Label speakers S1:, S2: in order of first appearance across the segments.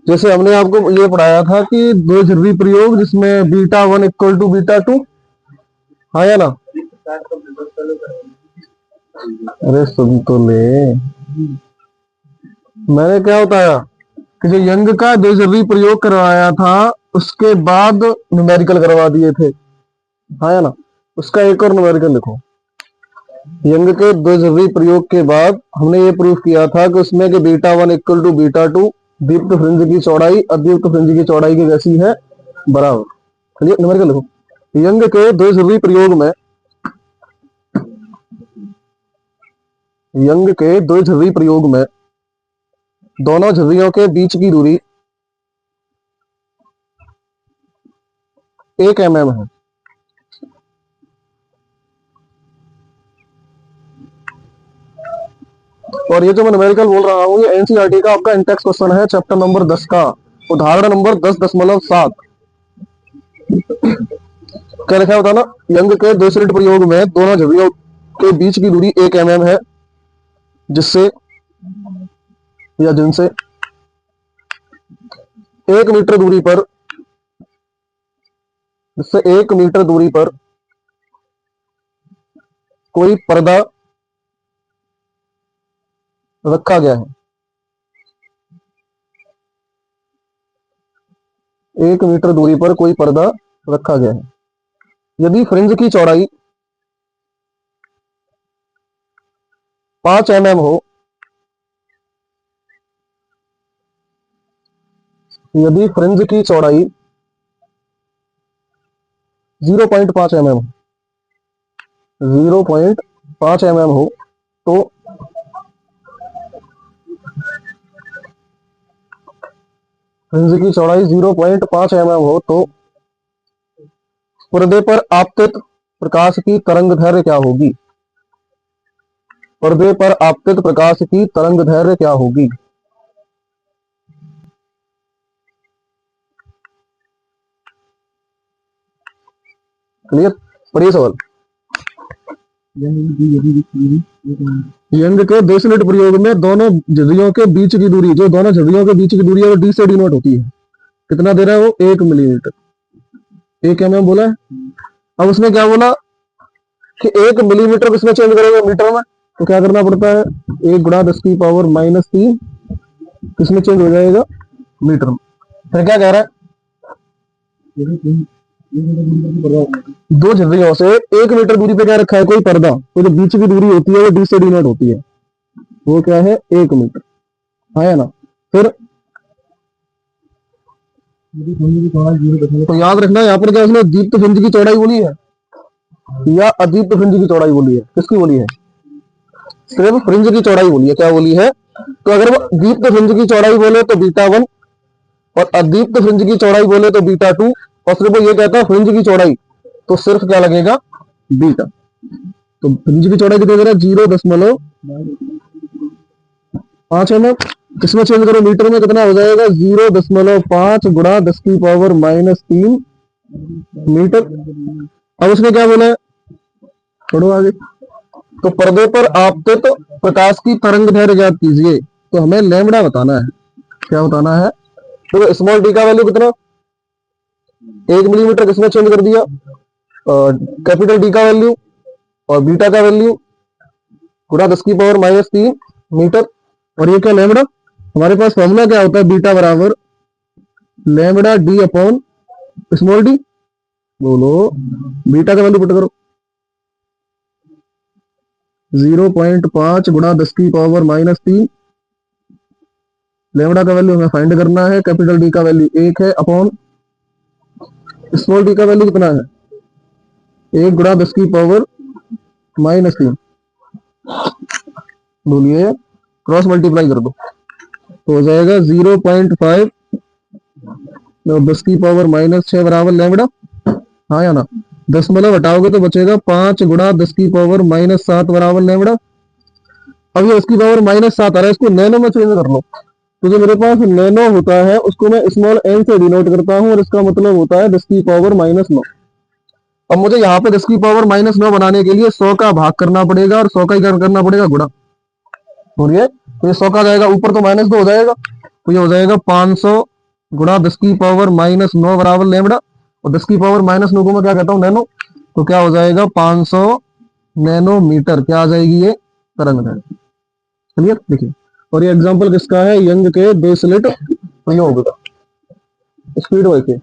S1: जैसे हमने आपको ये पढ़ाया था कि दो जरूरी प्रयोग जिसमें beta one equal to beta two, हाँ या ना? अरे सुन तो ले, मैंने क्या बताया कि जो यंग का दो जरूरी प्रयोग करवाया था उसके बाद न्यूमेरिकल करवा दिए थे, हाँ या ना? उसका एक और न्यूमेरिकल लिखो। यंग के दो जरूरी प्रयोग के बाद हमने ये प्रूफ किया था कि उसमें कि beta one equal to beta two, दीप्त फ्रिंज की चौड़ाई अदीप्त फ्रिंज की चौड़ाई की कैसी है, बराबर। चलिए न्यूमेरिकल लिखो। यंग के दो जरूरी प्रयोग में, यंग के दो झर्री प्रयोग में दोनों झर्रियों के बीच की दूरी 1 mm है। और ये जो मैं न्यूमेरिकल बोल रहा हूँ ये एनसीईआरटी का आपका इंटेक्स क्वेश्चन है, चैप्टर नंबर 10 का उदाहरण नंबर 10.7। क्या लिखा होता ना, यंग के दो स्लिट प्रयोग में दोनों झर्रियों के बीच की दूरी 1 mm है, जिससे या जिनसे 1 मीटर दूरी पर, जिससे 1 मीटर दूरी पर कोई पर्दा रखा गया है। 1 मीटर दूरी पर कोई पर्दा रखा गया है। यदि फ्रिंज की चौड़ाई 5 mm हो, यदि फ्रिंज की चौड़ाई 0.5 mm, 0.5 mm हो तो फ्रिंज की चौड़ाई 0.5 mm हो तो पर्दे पर आपतित प्रकाश की तरंग दैर्घ्य क्या होगी? पर्दे पर आपतित प्रकाश की तरंग दैर्घ्य क्या होगी? क्लियर? पढ़िए सवाल। यंग के दो स्लिट प्रयोग में दोनों झर्रियों के बीच की दूरी, जो दोनों झर्रियों के बीच की दूरी है वो डी से डिनोट होती है। कितना दे रहा है वो? 1 मिलीमीटर, 1 mm बोला है। अब उसने क्या बोला कि 1 मिलीमीटर किसमें चेंज करेंगे? मीटर में। तो क्या करना पड़ता है? 1 गुणा 10 की पावर -3 किसमें चेंज हो जाएगा? मीटर में। फिर क्या कह रहा है? दो झर्रियों से 1 मीटर दूरी पे क्या रखा है? कोई पर्दा। तो जो बीच की दूरी होती है वो डी से डिनोट होती है, वो क्या है? 1 मीटर, हाँ या ना? फिर तो याद रखना यहाँ पर क्या उसने दीप्त फ्रिंज की चौड़ाई बोली है या अदीप्त फ्रिंज की चौड़ाई बोली है? किसकी बोली है? सिर्फ फ्रिंज की चौड़ाई बोली है। क्या बोली है? तो अगर वो दीप्त फ्रिंज की चौड़ाई बोले तो बीटा वन, और अदीप्त फ्रिंज की चौड़ाई बोले तो बीटा टू, और सिर्फ वो ये कहता है फ्रिंज की चौड़ाई, तो सिर्फ क्या लगेगा? बीटा। तो फ्रिंज की चौड़ाई कितनी दे रहा है? 0.5 mm। किसमें चेंज करो? मीटर में। कितना हो जाएगा? 0.5 गुणा 10 की पावर -3 मीटर। अब उसने क्या बोला है? छोड़ो आगे। तो पर्दे पर आपतित प्रकाश की तरंग दैर्घ्य ज्ञात कीजिए। तो हमें लैम्बडा बताना है। क्या बताना है? तो स्मॉल डी का वैल्यू कितना? 1 मिलीमीटर। किसमें चेंज कर दिया? कैपिटल डी का वैल्यू और बीटा का वैल्यू गुणा 10 की पावर -3 मीटर। और ये क्या? लैम्बडा। हमारे पास फॉर्मूला क्या होता है? बीटा बराबर lambda D upon small D. बोलो, बीटा का वैल्यू पुट करो। 0.5 गुणा 10 की पावर -3। लैम्बडा का वैल्यू हमें फाइंड करना है। कैपिटल डी का वैल्यू 1 है अपॉन स्मॉल डी का वैल्यू कितना है? 1 गुणा 10 की पावर -3। बोलिए, क्रॉस मल्टीप्लाई कर दो तो हो जाएगा 0.5 10 की पावर -6 बराबर लैम्बडा, हाँ या ना? 10 मतलब हटाओगे तो बचेगा 5 गुणा 10 की पावर -7 बराबर लैम्बडा। अब ये उसकी पावर -7 आ रहा है, इसको नैनो में चेंज कर लो। तो जो मेरे पास नैनो होता है उसको मैं स्मॉल एन से डिनोट करता हूँ और इसका मतलब होता है 10 की पावर -9। अब मुझे यहाँ पे 10 की पावर -9 बनाने के लिए 100 का भाग करना पड़ेगा और 100 का ही करना पड़ेगा गुणा। बोलिए, तो ये 100 का जाएगा ऊपर तो -2 हो जाएगा, तो ये हो जाएगा 500 गुणा 10 की पावर -9 बराबर लैम्बडा, और 10 की पावर -9 को मैं क्या कहता हूँ, नैनो। तो क्या हो जाएगा 500 नैनोमीटर, क्या आ जाएगी ये तरंग दैर्घ्य। क्लियर, देखिए। और ये एग्जांपल किसका है, यंग के बेसलेट प्रयोग का, स्पीड वाई के।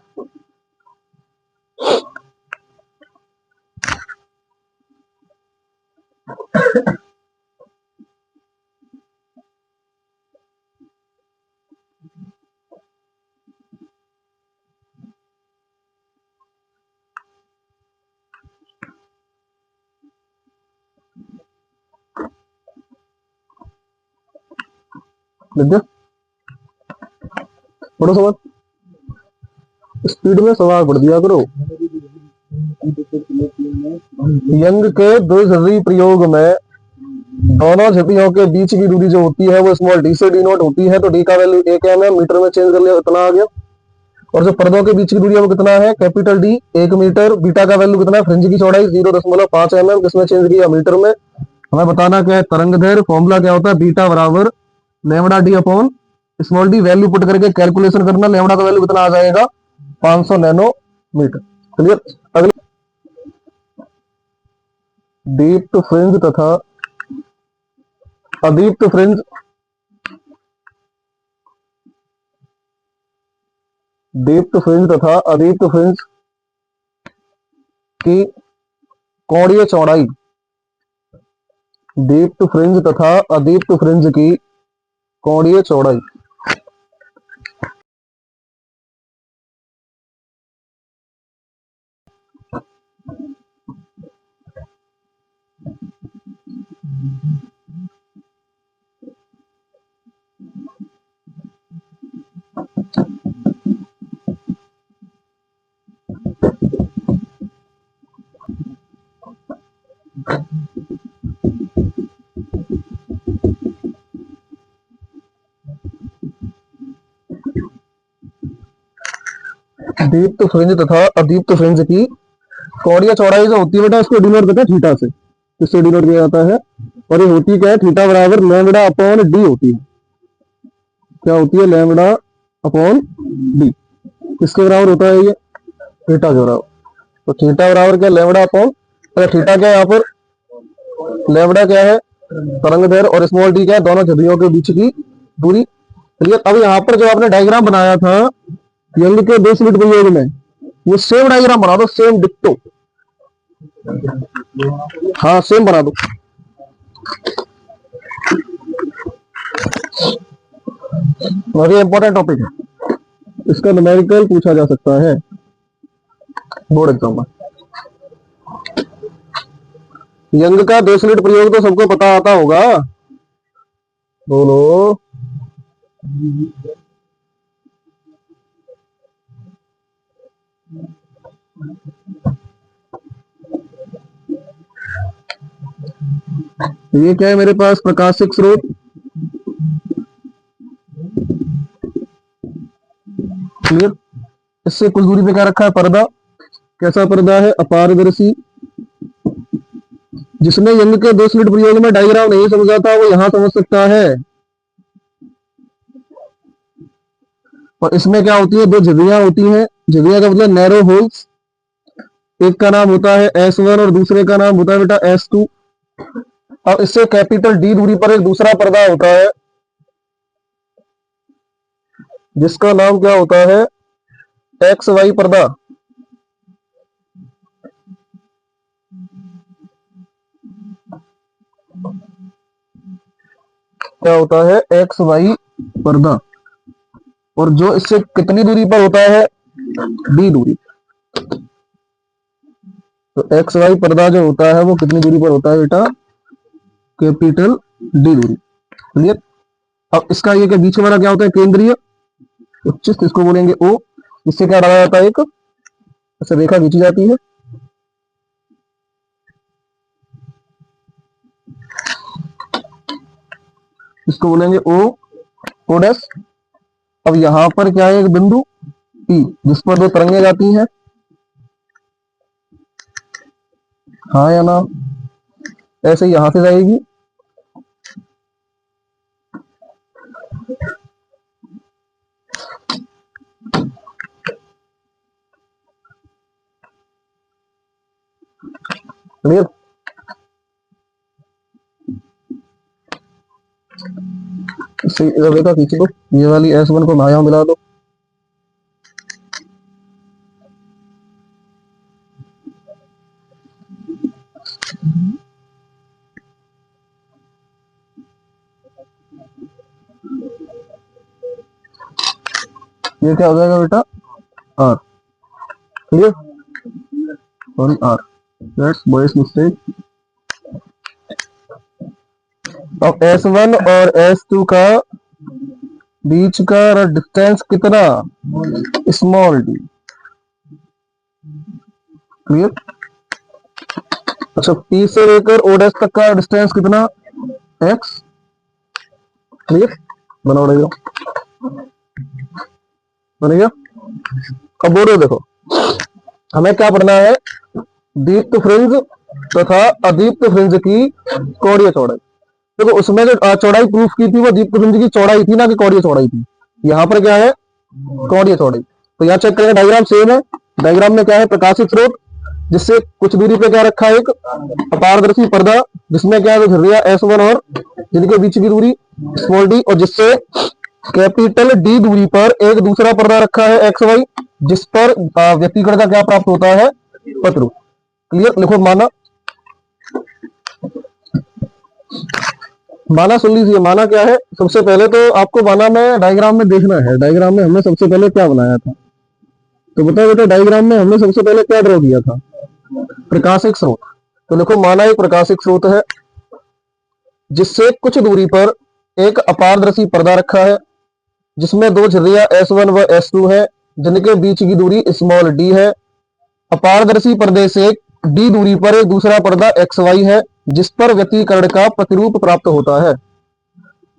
S1: लिख दो, पढ़ो सवाल, स्पीड में सवाल पढ़ दिया करो। यंग के द्विध्रुवी प्रयोग में दोनों झिपियों के बीच की दूरी जो होती है वो स्मॉल डी से डी नोट होती है, तो डी का वैल्यू 1 mm, मीटर में चेंज कर लिया इतना आ गया। और जो पर्दों के बीच की दूरी है वो कितना है, कैपिटल डी 1 मीटर। बीटा का वैल्यू कितना है, फ्रिंज की चौड़ाई 0.5 mm, किसमें चेंज किया, मीटर में। हमें बताना क्या है, तरंग दैर्घ्य। फॉर्मूला क्या होता है, बीटा बराबर lambda D upon small D. Value put करके कैलकुलेशन करना, लैम्बडा का वैल्यू कितना आ जाएगा, 500 नैनोमीटर। क्लियर। अगले, दीप्त फ्रिंज तथा अदीप्त फ्रिंज, दीप्त फ्रिंज तथा अदीप्त फ्रिंज की कोणीय चौड़ाई, दीप्त फ्रिंज तथा अदीप्त फ्रिंज की कोणीय चौड़ाई। दीप्त फ्रिंज तथा अदीप्त फ्रिंज की कोणीय चौड़ाई जो होती है बेटा, इसको डिनोट करते हैं थीटा से। इससे डिनोट किया जाता है। और ये होती क्या है, थीटा बराबर लैम्बडा अपॉन डी होती है। क्या होती है, लैम्बडा अपॉन डी। किसके बराबर होता है ये, थीटा के बराबर। तो थीटा बराबर क्या, लैम्बडा अपॉन, थीटा क्या है यहाँ पर, लैम्बडा क्या है तरंग दैर्घ्य, और स्मॉल डी क्या है, दोनों झिल्लियों के बीच की दूरी। क्लियर। अब यहाँ पर जो आपने डायग्राम बनाया था यंग के 2 स्लिट प्रयोग में, वो सेम डायग्राम बना दो, सेम डिक्टो। हाँ सेम बना दो। और ये इंपॉर्टेंट टॉपिक है, इसका न्यूमेरिकल पूछा जा सकता है बोर्ड एग्जाम में। यंग का 2 स्लिट प्रयोग तो सबको पता आता होगा, बोलो। ये क्या है मेरे पास, प्रकाशिक स्रोत। क्लियर। इससे कुछ दूरी पे क्या रखा है, पर्दा। कैसा पर्दा है, अपारदर्शी। जिसने यंग के 2 स्लिट प्रयोग में डायग्राम नहीं समझा था वो यहां समझ सकता है। और इसमें क्या होती है, 2 झिल्लियां होती हैं। झिल्लियां का मतलब नैरो होल्स। एक का नाम होता है S1 और दूसरे का नाम होता है बेटा S2। और इससे कैपिटल डी दूरी पर एक दूसरा पर्दा होता है जिसका नाम क्या होता है, एक्स वाई पर्दा। क्या होता है, एक्स वाई पर्दा। और जो इससे कितनी दूरी पर होता है, डी दूरी। तो एक्स वाई पर्दा जो होता है वो कितनी दूरी पर होता है बेटा, कैपिटल डी दूरी। क्लियर। अब इसका ये क्या बीच वाला क्या होता है, केंद्रीय उच्चिष्ठ, इसको बोलेंगे ओ। इससे क्या डाला जाता है, एक ऐसे रेखा खींची जाती है। इसको बोलेंगे ओ, ओ डैश। अब यहां पर क्या है, एक बिंदु पी जिस पर 2 तरंगे जाती हैं, हाँ या ना। ऐसे यहां से जाएगी, क्लियर। इधर देखा खींच दो, ये वाली S1 को यहाँ मिला दो, ये क्या हो जाएगा बेटा, R। Clear, sorry R, that's boys mistake. अब S1 और S2 का बीच का डिस्टेंस कितना, स्मॉल डी। क्लियर। अच्छा, P से लेकर O' तक का डिस्टेंस कितना, X। क्लियर, बना उड़ेगा, बनेगा। अब बोलो देखो, हमें क्या पढ़ना है, दीप्त फ्रिंज तथा अदीप्त फ्रिंज की कोणीय चौड़ाई। देखो उसमें जो चौड़ाई प्रूफ की थी वो दीप्त फ्रिंज की चौड़ाई थी ना कि कोणीय चौड़ाई थी। यहाँ पर क्या है, कोणीय चौड़ाई। तो यहाँ चेक करेंगे, डायग्राम सेम है। डायग्राम में क्या है, प्रकाशित स्रोत जिससे कुछ दूरी पे क्या रखा है, एक अपारदर्शी पर्दा जिसमें क्या है झुर्रियां S1 और जिनके बीच की दूरी स्मॉल डी, और जिससे कैपिटल D दूरी पर एक दूसरा पर्दा रखा है XY, जिस पर व्यतिकरण का क्या प्राप्त होता है, पतरू। क्लियर, लिखो माना। माना सुन लीजिए, माना क्या है, सबसे पहले तो आपको माना में डायग्राम में देखना है। डायग्राम में हमने सबसे पहले क्या बनाया था, तो बताओ बेटा, डायग्राम में हमने सबसे पहले क्या ड्रॉ किया था, प्रकाशिक स्रोत। तो देखो माना एक प्रकाशिक स्रोत है जिससे कुछ दूरी पर एक अपारदर्शी पर्दा रखा है, जिसमें दो झुर्रियां S1 व S2 है, जिनके बीच की दूरी स्मॉल d है। अपारदर्शी पर्दे से d दूरी पर एक दूसरा पर्दा XY है, जिस पर व्यतिकरण का प्रतिरूप प्राप्त होता है।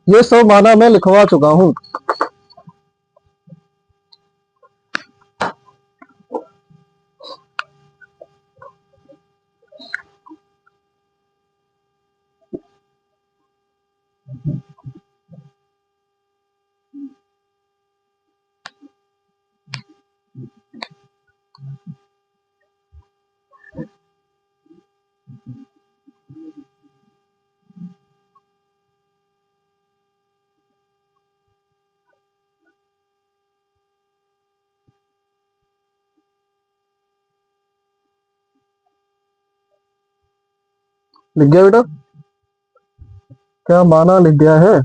S1: ये सब माना मैं लिखवा चुका हूं। लिख गया बेटा, क्या माना लिख गया है,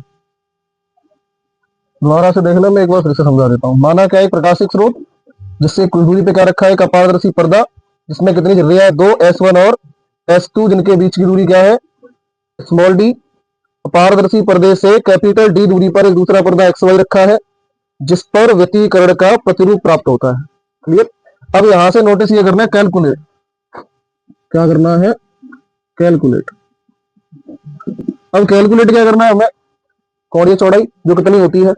S1: दोबारा से देख लो, मैं एक बार फिर से समझा देता हूँ। माना क्या है, एक प्रकाशिक स्रोत जिससे कुछ दूरी पे क्या रखा है, एक अपारदर्शी पर्दा जिसमें कितनी झुर्रियां है, दो S1 और S2, जिनके बीच की दूरी क्या है, स्मॉल डी। अपारदर्शी पर्दे से कैपिटल D दूरी पर एक दूसरा पर्दा XY रखा है, जिस पर व्यतिकरण का प्रतिरूप प्राप्त होता है। क्लियर। अब यहां से नोटिस ये करना है, कैलकुलेट। क्या करना है, कैलकुलेट। अब कैलकुलेट क्या करना है हमें, कोणीय चौड़ाई जो कितनी होती है,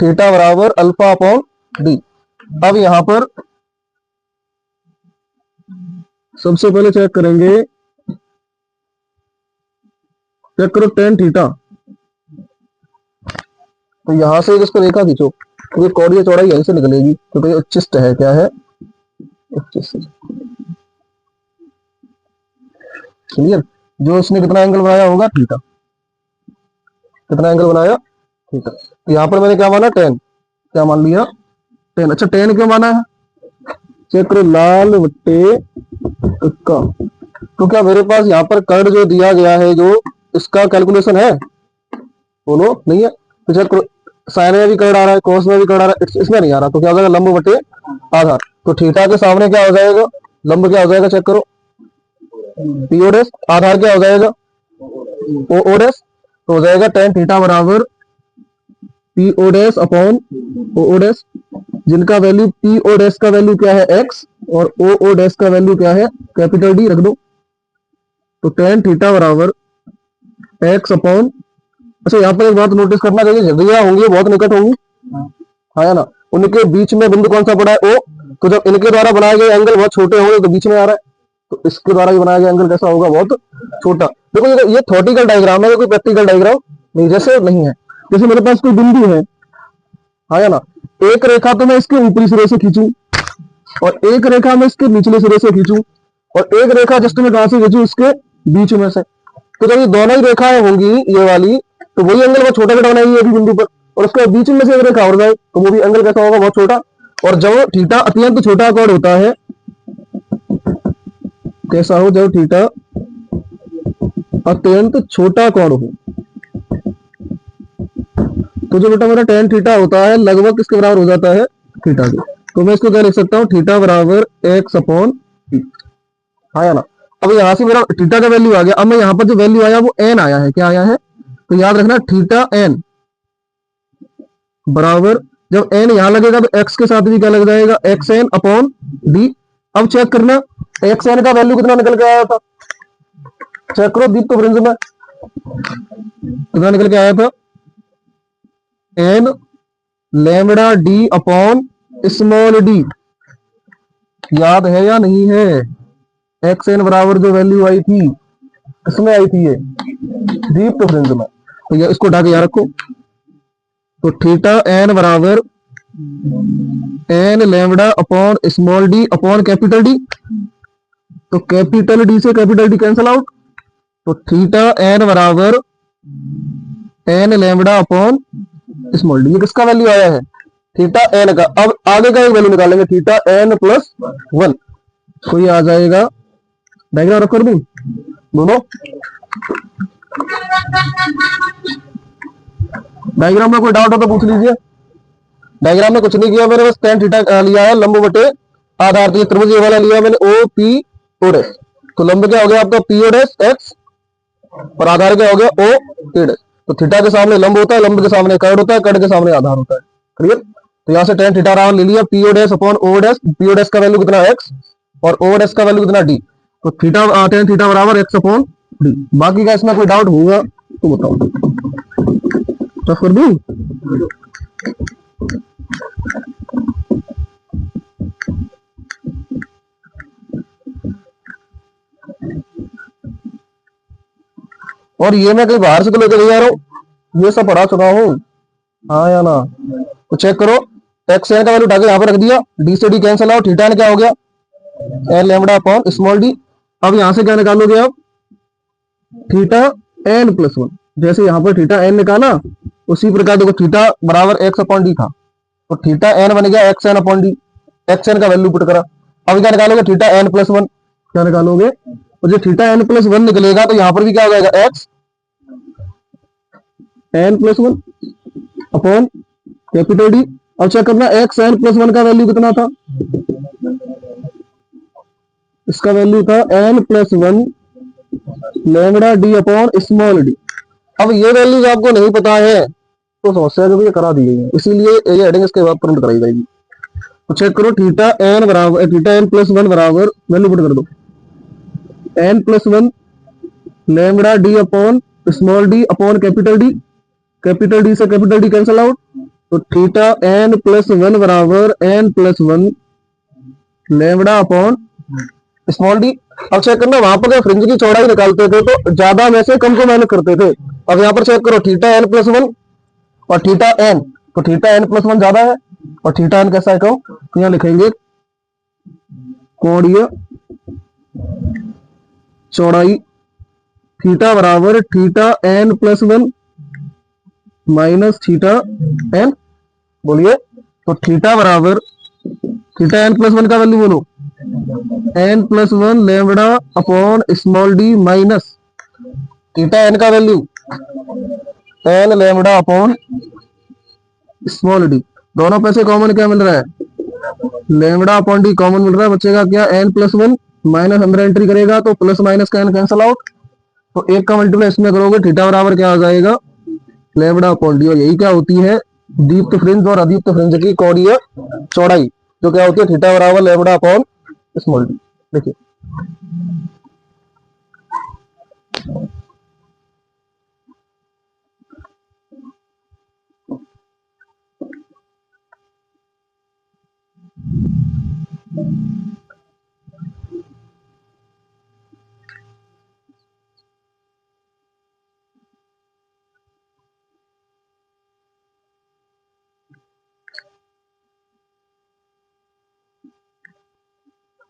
S1: थीटा बराबर अल्फा अपॉन डी। अब यहां पर सबसे पहले चेक करेंगे, चेक करो टेन थीटा। तो यहां से इसको रेखा खींचो, क्योंकि कोणीय चौड़ाई यहीं से निकलेगी, क्योंकि उच्चिष्ट है, क्या है, उच्चिष्ट। क्लियर। जो इसने कितना एंगल बनाया होगा, थीटा। कितना एंगल बनाया, थीटा। यहाँ पर मैंने क्या माना, टेन। क्या मान लिया, टेन। अच्छा, टेन क्यों माना है, चेक करो, लाल बट्टे का। तो क्या मेरे पास यहाँ पर कर्ड जो दिया गया है, जो इसका कैलकुलेशन है, बोलो नहीं है, तो चेक करो, साइन में भी कर्ड आ रहा है, कोस में भी कर्ड आ रहा है, इसमें नहीं आ रहा, तो क्या हो जाएगा, लंब बटे आधार। तो थीटा के सामने क्या हो जाएगा, लंब क्या हो जाएगा, चेक करो, पीओ डैश, आधार क्या हो जाएगा, ओ डैश। तो हो जाएगा टेन थीटा बराबर P O dash upon O dash, जिनका वैल्यू पीओ डैश का वैल्यू क्या है, एक्स, और ओ डैश का वैल्यू क्या है, कैपिटल डी रख दो। तो टेन थीटा बराबर एक्स अपॉन, अच्छा यहाँ पर एक बात नोटिस करना चाहिए, झुर्रियां होंगी बहुत निकट होंगी, है ना, उनके बीच में बिंदु कौन सा पड़ा है, ओ। तो जब इनके द्वारा बनाए गए एंगल बहुत छोटे होंगे तो बीच में आ रहा है, तो इसके द्वारा भी बनाया गया एंगल कैसा होगा, बहुत छोटा। देखो ये थ्योरेटिकल डायग्राम है, कोई प्रैक्टिकल डायग्राम नहीं, जैसे नहीं है। जैसे मेरे पास कोई बिंदु है ना, एक रेखा तो मैं इसके ऊपरी सिरे से खींचूं और एक रेखा मैं इसके निचले सिरे से खींचूं, और एक रेखा जस्ट मैं कहां से खींचू, इसके बीच में से। तो जब ये दोनों ही रेखाएं होंगी ये वाली, तो वही एंगल वो छोटा छोटा बनाएगी अभी बिंदु पर, और उसके बीच में से एक रेखा और जाए तो वो भी एंगल कैसा होगा, बहुत छोटा। और जब थीटा अत्यंत छोटा कोण होता है, कैसा हो, जब थीटा अत्यंत छोटा कोण हो, तो जो बेटा मेरा टेन थीटा होता है लगभग किसके बराबर हो जाता है, थीटा के। तो मैं इसको क्या लिख सकता हूँ, थीटा बराबर एक्स अपॉन टी। हाँ या ना। अब यहां से मेरा थीटा का वैल्यू आ गया। अब मैं यहाँ पर जो वैल्यू आया वो एन आया है, क्या आया है, तो याद रखना थीटा एन बराबर, जब एन यहां लगेगा तो एक्स के साथ भी क्या लग जाएगा, एक्स एन अपॉन डी। अब चेक करना एक्स एन का वैल्यू कितना निकल के आया था, चेक करो दीप तो फ्रेंड्स में कितना निकल के आया था, N lambda D upon small D. याद है या नहीं है, एक्स एन बराबर जो वैल्यू आई थी इसमें आई थी ये दीप तो फ्रेंड्स में। तो ये इसको उठा के याद रखो। तो थीटा एन बराबर N lambda upon small D upon capital D. तो कैपिटल डी से कैपिटल डी कैंसिल आउट। तो थीटा एन बराबर N lambda upon small D. ये किसका वैल्यू आया है, थीटा एन का। अब आगे का एक वैल्यू निकालेंगे, थीटा एन प्लस वन। तो ये आ जाएगा, डायग्राम रख कर दूं दोनों, डायग्राम में कोई डाउट हो तो पूछ लीजिए। डायग्राम में कुछ नहीं किया मैंने, बस टेन थीटा लिया है लंब बटे आधार। तो ये त्रिभुज ये वाला लिया मैंने, ओ पी ओ डैश। तो लंब क्या हो गया आपका, पी ओ डैश एक्स, और आधार क्या हो गया, ओ ए डैश। तो थीटा के सामने लंब होता है, लंब के सामने कर्ण होता है, कर्ण के सामने आधार होता है। क्लियर। तो यहाँ से टेन थीटा राउंड ले लिया, P O dash upon O dash. P O dash का वैल्यू कितना, एक्स, और ओ डैश का वैल्यू कितना, डी। तो थीटा टेन थीटा बराबर एक्स अपॉन डी। बाकी का इसमें कोई डाउट होगा तो बताओ, तो कर दूं। और ये मैं कहीं बाहर से तो लेकर नहीं आ रहा हूँ, ये सब पढ़ा चुका हूँ। हाँ या ना। तो चेक करो, एक्स एन का वैल्यू उठा के यहाँ पर रख दिया, डी से D cancel out, theta N क्या हो गया, N lambda upon small D. अब यहाँ से क्या निकालोगे आप, थीटा एन प्लस वन। जैसे यहाँ पर थीटा एन निकाला, उसी प्रकार देखो थीटा बराबर एक्स अपॉन डी था, तो थीटा एन बन गया X N upon D. X N का वैल्यू पुट करा। अब क्या निकालोगे, थीटा एन प्लस वन। क्या निकालोगे, और जो थीटा एन प्लस वन निकलेगा तो यहाँ पर भी क्या हो जाएगा, X N plus one upon capital D. अब चेक करना एक्स एन प्लस वन का वैल्यू कितना था, इसका वैल्यू था N plus one lambda D upon small D. अब ये वैल्यूज आपको नहीं पता है तो समस्या जो भी करा दी गई है, इसीलिए ये हेडिंग इसके बाद प्रिंट कराई जाएगी। तो चेक करो, थीटा एन बराबर, थीटा एन प्लस वन बराबर, वैल्यू पुट कर दो, N plus one lambda D upon small D upon capital D. Capital D से कैपिटल डी कैंसिल आउट। तो थीटा एन प्लस वन बराबर N plus one lambda upon small D. अब check करना, वहां पर fringe की चौड़ाई निकालते थे तो ज्यादा में से कम को मेहनत करते थे। अब यहाँ पर चेक करो, थीटा एन प्लस वन और थीटा एन, तो थीटा एन प्लस वन ज्यादा है, और थीटा एन कैसा है कहो, तो यहाँ लिखेंगे कोणीय चौड़ाई, थीटा बराबर theta N plus one minus theta n. बोलिए, तो थीटा बराबर थीटा एन प्लस वन का वैल्यू बोलो, n plus one lambda upon small d minus theta n का value N lambda upon small d. दोनों पैसे कॉमन क्या मिल रहा है, लैम्बडा अपॉन डी कॉमन मिल रहा है, बचेगा क्या, एन प्लस वन माइनस अंदर एंट्री करेगा तो प्लस माइनस का एन कैंसल आउट। तो एक का मल्टीप्लाई इसमें करोगे, थीटा बराबर क्या आ जाएगा, लैम्बडा अपॉन डी। और यही क्या होती है, दीप्त फ्रिंज और अदीप्त फ्रिंज की कोणीय चौड़ाई, जो क्या होती है, थीटा बराबर लैम्बडा अपॉन स्मॉल डी। देखिए,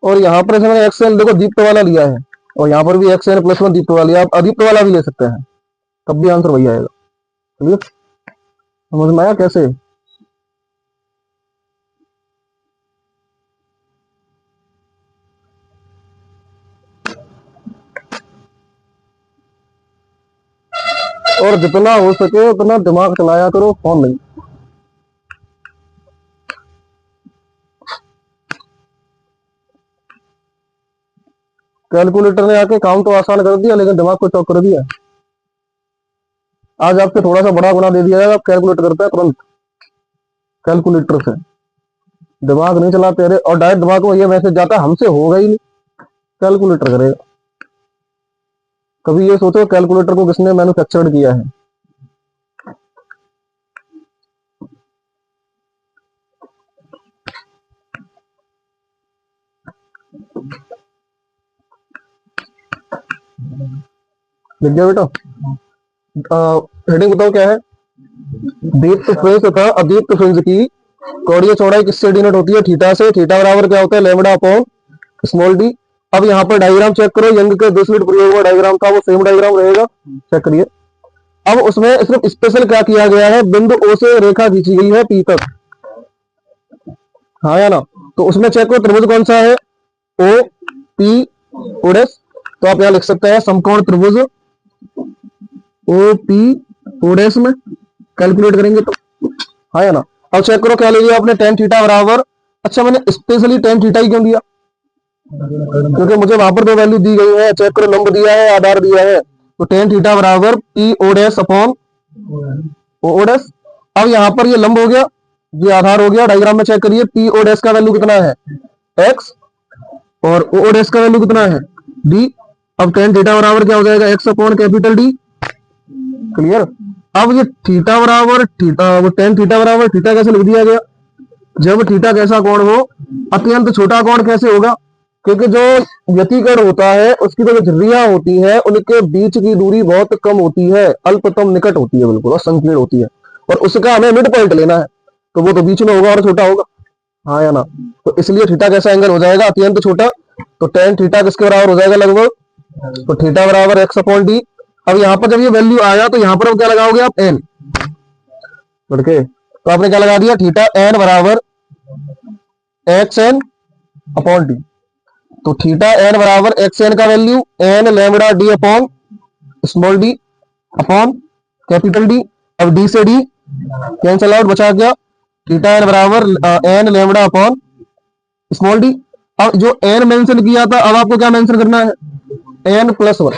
S1: और यहाँ पर मैंने एक्स एन देखो दीप्त वाला लिया है, और यहाँ पर भी एक्स एन प्लस वन दीप्त वाला लिया, आप अदीप्त वाला भी ले सकते हैं, तब भी आंसर वही आएगा। क्लियर, समझ में आया कैसे? और जितना हो सके उतना दिमाग चलाया करो, फोन नहीं। कैलकुलेटर ने आके काम तो आसान कर दिया, लेकिन दिमाग को चौक कर दिया। आज आपसे थोड़ा सा बड़ा गुना दे दिया जाएगा, आप कैलकुलेट करते हैं तुरंत कैलकुलेटर से, दिमाग नहीं चलाते। अरे और डायरेक्ट दिमाग में ये मैसेज जाता है हमसे होगा ही नहीं, कैलकुलेटर करेगा। कभी ये सोचो कैलकुलेटर को किसने मैन्युफैक्चर्ड किया है? लिख गया बेटा? हेडिंग बताओ क्या है? दीप्त फ्रिंज तथा अदीप्त फ्रिंज की कोणीय चौड़ाई किससे डिनोट होती है? थीटा से। थीटा बराबर क्या होता है? Lambda upon small D. अब यहाँ पर डायग्राम चेक करो, यंग के 2 मिनट प्रयोग में डायग्राम था, वो सेम डायग्राम रहेगा, चेक करिए। अब उसमें सिर्फ स्पेशल क्या किया गया है, बिंदु ओ से रेखा खींची गई है पी तक, हाँ या ना? तो उसमें चेक करो त्रिभुज कौन सा है, ओ पी ओ डैश। तो आप यहाँ लिख सकते हैं समकोण त्रिभुज ओ पी ओ डैश में कैलकुलेट करेंगे तो, हाँ या ना? अब चेक करो क्या ले लिया आपने, टेन थीटा बराबर, अच्छा मैंने स्पेशली टेन थीटा ही क्यों दिया? क्योंकि मुझे वहां पर दो वैल्यू दी गई है, चेक करो लंब दिया है, आधार दिया है, तो टेन थीटा बराबर P O dash upon O dash. अब यहाँ पर ये लंब हो गया, ये आधार हो गया, डायग्राम में चेक करिए, पी ओ डैश का वैल्यू कितना है? एक्स, और ओ डैश का वैल्यू कितना है? डी। अब टेन थीटा बराबर क्या हो जाएगा? X upon capital D. Clear? अब ये थीटा बराबर थीटा, वो टेन थीटा बराबर थीटा कैसे लिख दिया गया? जब थीटा कैसा कोण हो, अत्यंत छोटा कोण कैसे होगा? क्योंकि जो व्यतिकरण होता है उसकी जो झुर्रियां होती है उनके बीच की दूरी बहुत कम होती है, अल्पतम निकट होती है बिल्कुल, और संकीर्ण होती है, और उसका हमें मिड पॉइंट लेना है, तो वो तो बीच में होगा और छोटा होगा, हाँ या ना? तो इसलिए थीटा कैसा एंगल हो जाएगा? अत्यंत छोटा। तो टेन थीटा किसके बराबर हो जाएगा लगभग? तो थीटा बराबर एक्स अपॉन डी। अब यहाँ पर जब ये वैल्यू आया तो यहाँ पर क्या लगाओगे आप? एन लड़के, तो आपने क्या लगा दिया? थीटा एन बराबर एक्स एन अपॉन डी। तो थीटा एन बराबर एक्स एन का value N lambda D upon small D upon capital D. अब डी से डी कैंसल आउट, बचा गया थीटा एन बराबर N lambda upon small D. अब जो एन मेंशन किया था, अब आपको क्या मेंशन करना है? एन प्लस वन,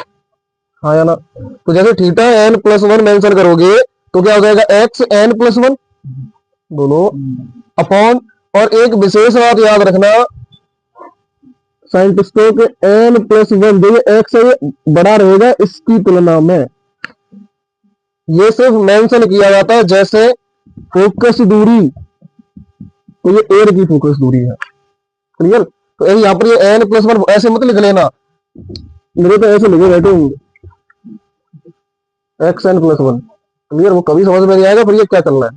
S1: हाँ या ना? तो जैसे theta N plus one mention करोगे तो क्या हो जाएगा? एक्स एन प्लस वन दोनों अपॉन, और एक विशेष बात याद रखना साइंटिस्टों के, एन प्लस वन जो ये एक्स है ये बड़ा रहेगा इसकी तुलना में, ये सिर्फ मेंशन किया जाता है जैसे फोकस दूरी, तो ये एयर की फोकस दूरी है। क्लियर? तो यहाँ पर ये एन प्लस वन ऐसे मत लिख लेना, मेरे तो ऐसे लिखे बैठे होंगे X N plus one. Clear? वो कभी समझ में नहीं आएगा, फिर ये क्या करना है,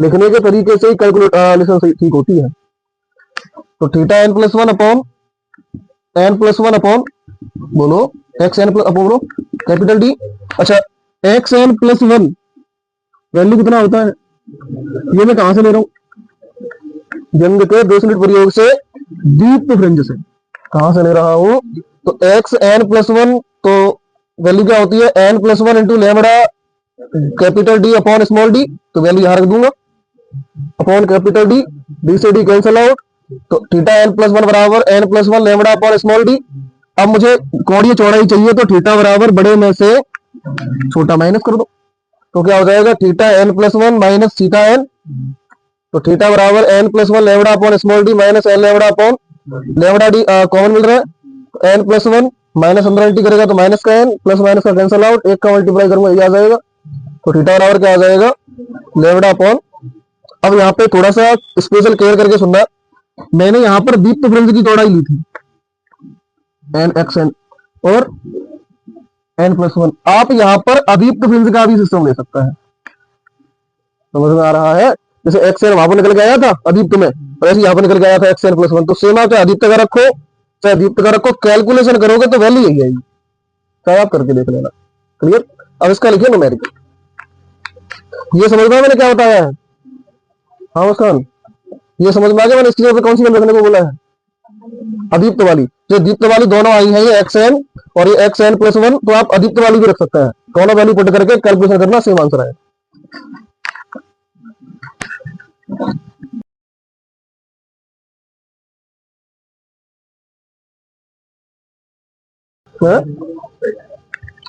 S1: लिखने के तरीके से ही कैलकुलेशन ठीक होती है। तो theta N plus one upon N plus one upon बोलो एक्स एन प्लस अपॉन बोलो कैपिटल डी। अच्छा, X N plus one value कितना होता है? ये मैं कहां से ले रहा हूं? यंग के 2 मिनट प्रयोग से दीप्त फ्रिंज से, कहां से ले रहा हूं? तो एक्स एन प्लस वन, तो वैल्यू क्या होती है? N plus one into lambda capital D upon small D, तो वैल्यू यहां रख दूंगा अपॉन कैपिटल डी, डी से डी कैंसल आउट, तो थीटा एन प्लस वन बराबर N plus one lambda upon small D. अब मुझे कोणीय चौड़ाई चाहिए, तो थीटा बराबर बड़े में से छोटा माइनस कर दो, तो क्या हो जाएगा? Theta N plus one minus theta n, तो थीटा बराबर N plus one lambda upon small d minus n lambda upon lambda d, common मिल रहा है, एन प्लस वन माइनस अंदर एंटी करेगा तो माइनस का एन, प्लस माइनस का कैंसल आउट, एक का मल्टीप्लाई करूंगा ये आ जाएगा, तो थीटा बराबर क्या आ जाएगा? Lambda upon. अब यहाँ पे थोड़ा सा स्पेशल केयर करके सुनना, मैंने यहाँ पर दीप्त फ्रिंज की चौड़ाई ली थी एन एक्स एन और एन प्लस वन, आप यहाँ पर अदीप्त फ्रिंज का भी सिस्टम ले सकता है, समझ में आ रहा है? जैसे एक्स एन वहां पर निकल के आया था अदीप्त में, और ऐसे यहाँ पर निकल के आया था xn प्लस 1, तो सेम आप चाहे आदित्य का रखो चाहे दीप्त का रखो, कैलकुलेशन करोगे तो वैल्यू यही आएगी, चाहे आप करके देख लेना। क्लियर। अब इसका लिखिए न्यूमेरिकल। ये समझ में मैंने क्या बताया है? हाँ मुस्कान, ये समझ में आ गया मैंने इसकी जगह पे कौन सी वैल्यू रखने को बोला है? अदीप्त वाली। जो दीप्त वाली दोनों आई है, ये xn और ये xn प्लस 1, तो आप अदीप्त वाली भी रख सकते हैं। दोनों वैल्यू पुट करके कैलकुलेशन करना, सेम आंसर है।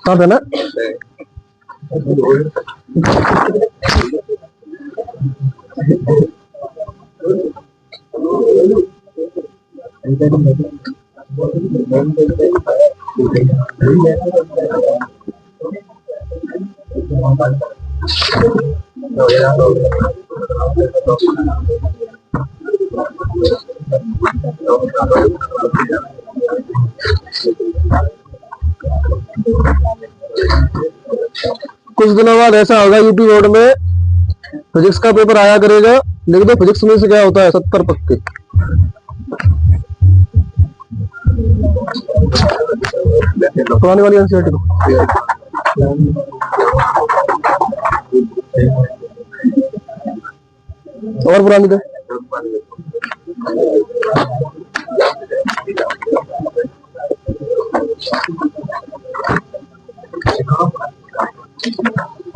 S1: कहाँ पे ना कुछ दिनों बाद ऐसा होगा यूपी बोर्ड में फिजिक्स का पेपर आया करेगा, लिख दो फिजिक्स में से क्या होता है 70 पक्के। पुरानी वाली एनसीईआरटी को और पुरानी थे।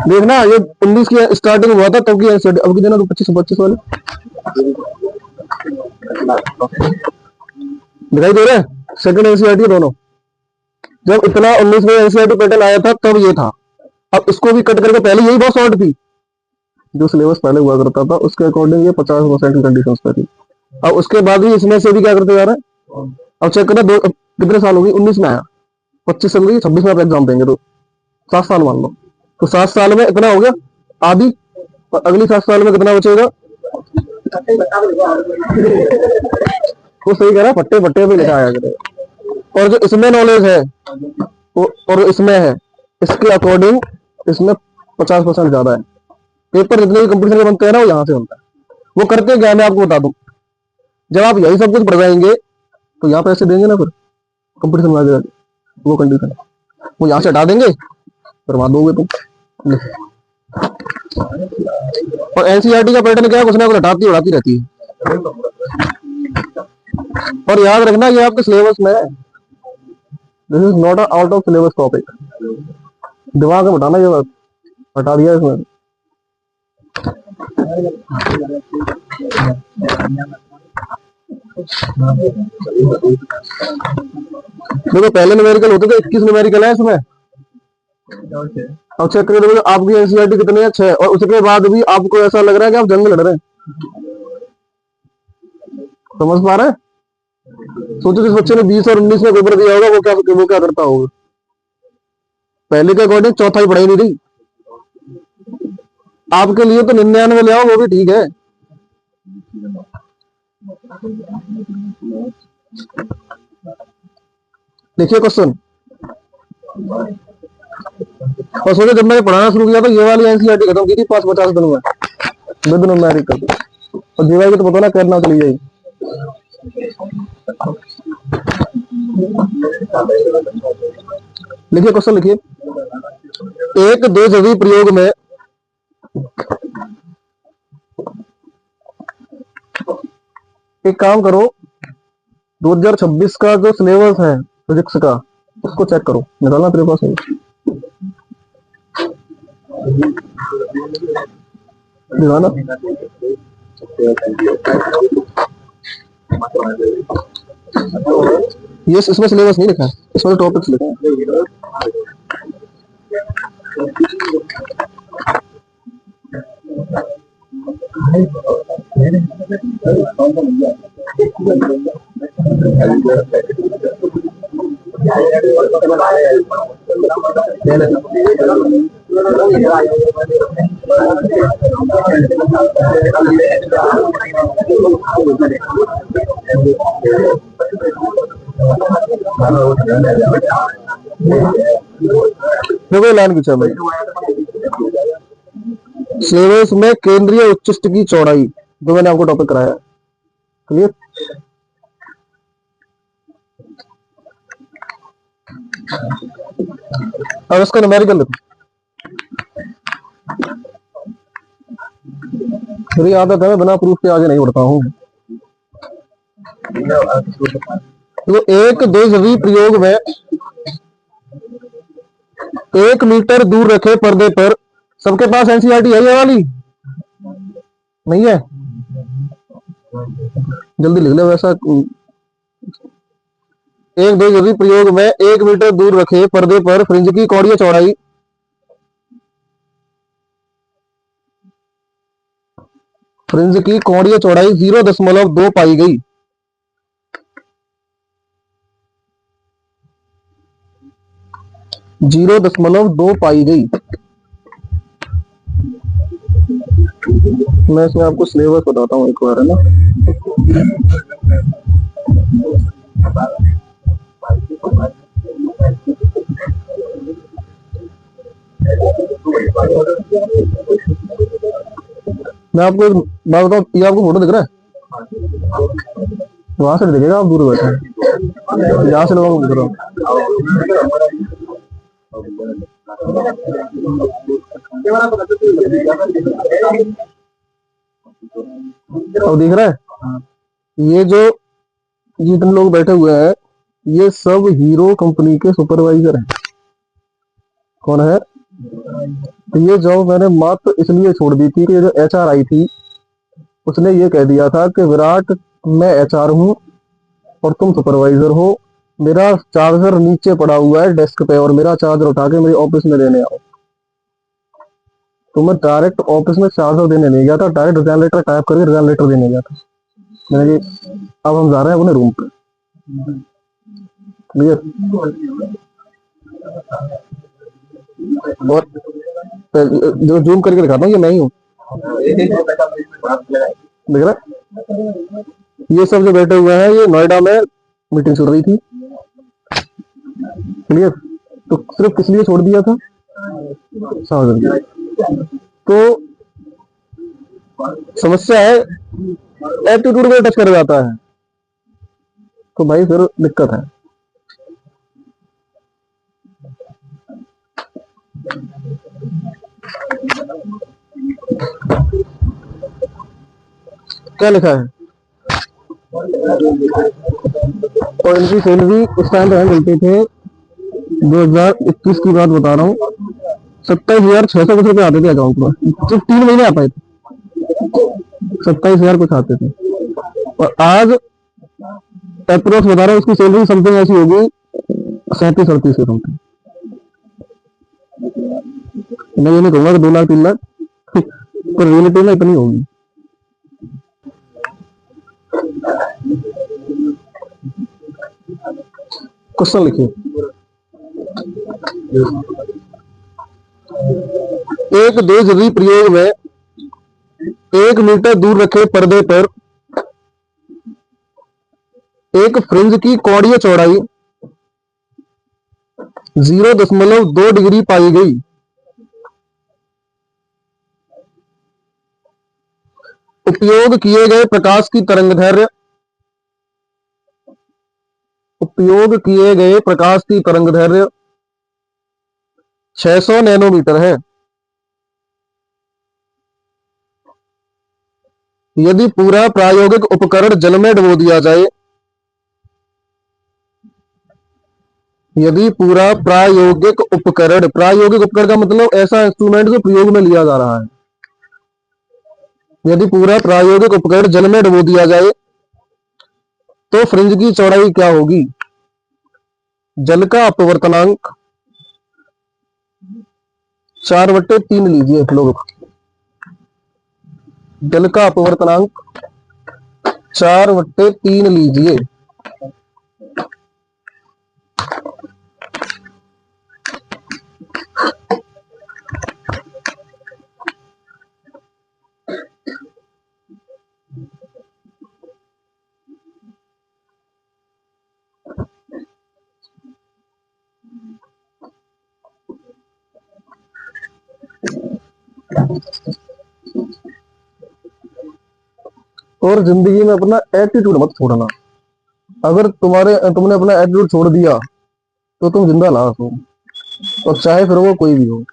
S1: देखना ये 19 की स्टार्टिंग हुआ था तब की एनसीईआरटी, अब की देना तो 25 वाले दिखाई दे रहे हैं। सेकंड एनसीईआरटी दोनों, जब इतना 19 में एनसीईआरटी पैटर्न आया था तब ये था। अब इसको भी कट करके, पहले यही बहुत शॉर्ट थी, जो सिलेबस पहले हुआ करता था उसके अकॉर्डिंग ये 50% की कंडीशन पे थी। अब उसके बाद भी इसमें से भी क्या करते जा रहे हैं। अब चेक करना कितने साल हो गई, 19 में आया, 25 चल गई, 26 में आप एग्जाम देंगे तो 7 साल मान लो, तो 7 साल में इतना हो गया आधी, और अगली 7 साल में कितना बचेगा। वो सही कह रहा है, पट्टे पट्टे पे लिखा आया करेगा। और जो इसमें नॉलेज है और इसमें है, इसके अकॉर्डिंग इसमें 50% ज्यादा है। पेपर जितने भी कंपटीशन के बनते हैं ना, वो यहाँ से बनता है। वो करते क्या, मैं आपको बता दूं, जब आप यही सब कुछ पढ़ जाएंगे तो यहाँ पैसे देंगे ना, फिर कंपटीशन में आ जाएगा। वो कंडीशन वो यहाँ से हटा देंगे, करवा दोगे तुम। और एनसीईआरटी का पैटर्न क्या है, कुछ ना कुछ हटाती उड़ाती रहती है। और याद रखना ये आपके सिलेबस में है, this is not out of syllabus topic. दिमाग में हटाना, ये बात हटा दिया इसमें। देखो पहले न्यूमेरिकल होते थे, 21 न्यूमेरिकल है इसमें। अब चेक करो आपकी एनसीईआरटी कितनी है, 6, और उसके बाद भी आपको ऐसा लग रहा है कि आप जंग लड़ रहे हैं। समझ पा रहे हैं? सोचो जिस बच्चे ने 20 और 19 में पेपर दिया होगा वो क्या करता होगा। पहले के अकॉर्डिंग चौथाई पढ़ाई नहीं रही। आपके लिए तो 99 ले आओ, वो भी ठीक है। देखिए क्वेश्चन, और सोचो जब मैंने पढ़ाना शुरू किया तो ये वाली एनसीईआरटी खत्म की थी 50 दिन में विद न्यूमेरिकल, और जीवाई की तो पता ना करना चली जाएगी। लिखिए क्वेश्चन, लिखिए, एक दो जवी प्रयोग में एक काम करो, 2026 का जो सिलेबस है फिजिक्स का उसको चेक करो, निकालना तेरे पास है। दिखाना, ये इसमें सिलेबस नहीं लिखा है, इसमें टॉपिक्स लिखा है। देखो लाइन की भाई, सिलेबस में केंद्रीय उच्चिष्ट की चौड़ाई जो मैंने आपको टॉपिक कराया, क्लियर। अब इसका न्यूमेरिकल देखो, मेरी आदत है बिना प्रूफ के आगे नहीं बढ़ता हूँ। तो एक द्विध्रुवी प्रयोग में 1 मीटर दूर रखे पर्दे पर, सबके पास एनसीईआरटी है ये वाली? नहीं है? जल्दी लिख ले वैसा। एक द्विध्रुवी प्रयोग में 1 मीटर दूर रखे पर्दे पर फ्रिंज की कौड़ीय चौड़ाई, फ्रिंज की कौड़ीय चौड़ाई 0.2 पाई गई। 0.2 पाई गई। मैं इसमें आपको सिलेबस बताता हूँ एक बार, है ना। मैं आपको एक बात बताऊँ, ये आपको फोटो दिख रहा है? वहां से दिखेगा, आप दूर बैठे, यहाँ से लोगों को दिख रहा हूँ। अब दिख रहा है? ये जो जितने लोग बैठे हुए हैं, ये सब हीरो कंपनी के सुपरवाइजर हैं। कौन है? तो ये जॉब मैंने मात्र इसलिए छोड़ दी थी कि जो एचआर आई थी उसने ये कह दिया था कि विराट, मैं एचआर हूँ और तुम सुपरवाइजर हो, मेरा चार्जर नीचे पड़ा हुआ है डेस्क पे और मेरा चार्जर उठा के मेरे ऑफिस में देने आओ। तो मैं डायरेक्ट ऑफिस में चार्जर देने नहीं गया था, डायरेक्ट रिजाइन लेटर टाइप करके रिजाइन लेटर देने गया था। मैंने कहा, अब हम जा रहे हैं अपने रूम पे। क्लियर। और जो जूम करके दिखाता हूँ, ये मैं ही हूँ, देख रहा है? ये सब जो बैठे हुए हैं, ये नोएडा में मीटिंग चल रही थी। क्लियर। तो सिर्फ किस लिए छोड़ दिया था? समझ गए? तो समस्या है एप्टीट्यूड को टच कर जाता है, तो भाई फिर दिक्कत है। क्या लिखा है? और इनकी सैलरी उस टाइम पे मिलते थे, 2021 की बात बता रहा हूँ, 27,600 कुछ रुपए आते थे अकाउंट में, सिर्फ 3 महीने आ पाए थे, 27,000 कुछ आते थे। और आज अप्रोक्स बता रहा हूँ, उसकी सैलरी समथिंग ऐसी होगी 37-38 के समथिंग। मैं ये नहीं कहूंगा कि 2 लाख 3 लाख, पर रियलिटी में इतनी होगी। क्वेश्चन लिखिए। एक द्विध्रुवी प्रयोग में 1 मीटर दूर रखे पर्दे पर एक फ्रिंज की कौड़ीय चौड़ाई 0.2 डिग्री पाई गई। उपयोग किए गए प्रकाश की तरंगदैर्घ्य, उपयोग किए गए प्रकाश की तरंगदैर्घ्य 600 नैनोमीटर है। यदि पूरा प्रायोगिक उपकरण जल में डुबो दिया जाए, यदि पूरा प्रायोगिक उपकरण, प्रायोगिक उपकरण का मतलब ऐसा इंस्ट्रूमेंट जो प्रयोग में लिया जा रहा है, यदि पूरा प्रायोगिक उपकरण जल में डुबो दिया जाए तो फ्रिंज की चौड़ाई क्या होगी? जल का अपवर्तनांक 4/3 लीजिए लोग, जल का अपवर्तनांक 4/3 लीजिए। और जिंदगी में अपना एटीट्यूड मत छोड़ना। अगर तुमने अपना एटीट्यूड छोड़ दिया तो तुम जिंदा लाश हो, और चाहे फिर वो कोई भी हो।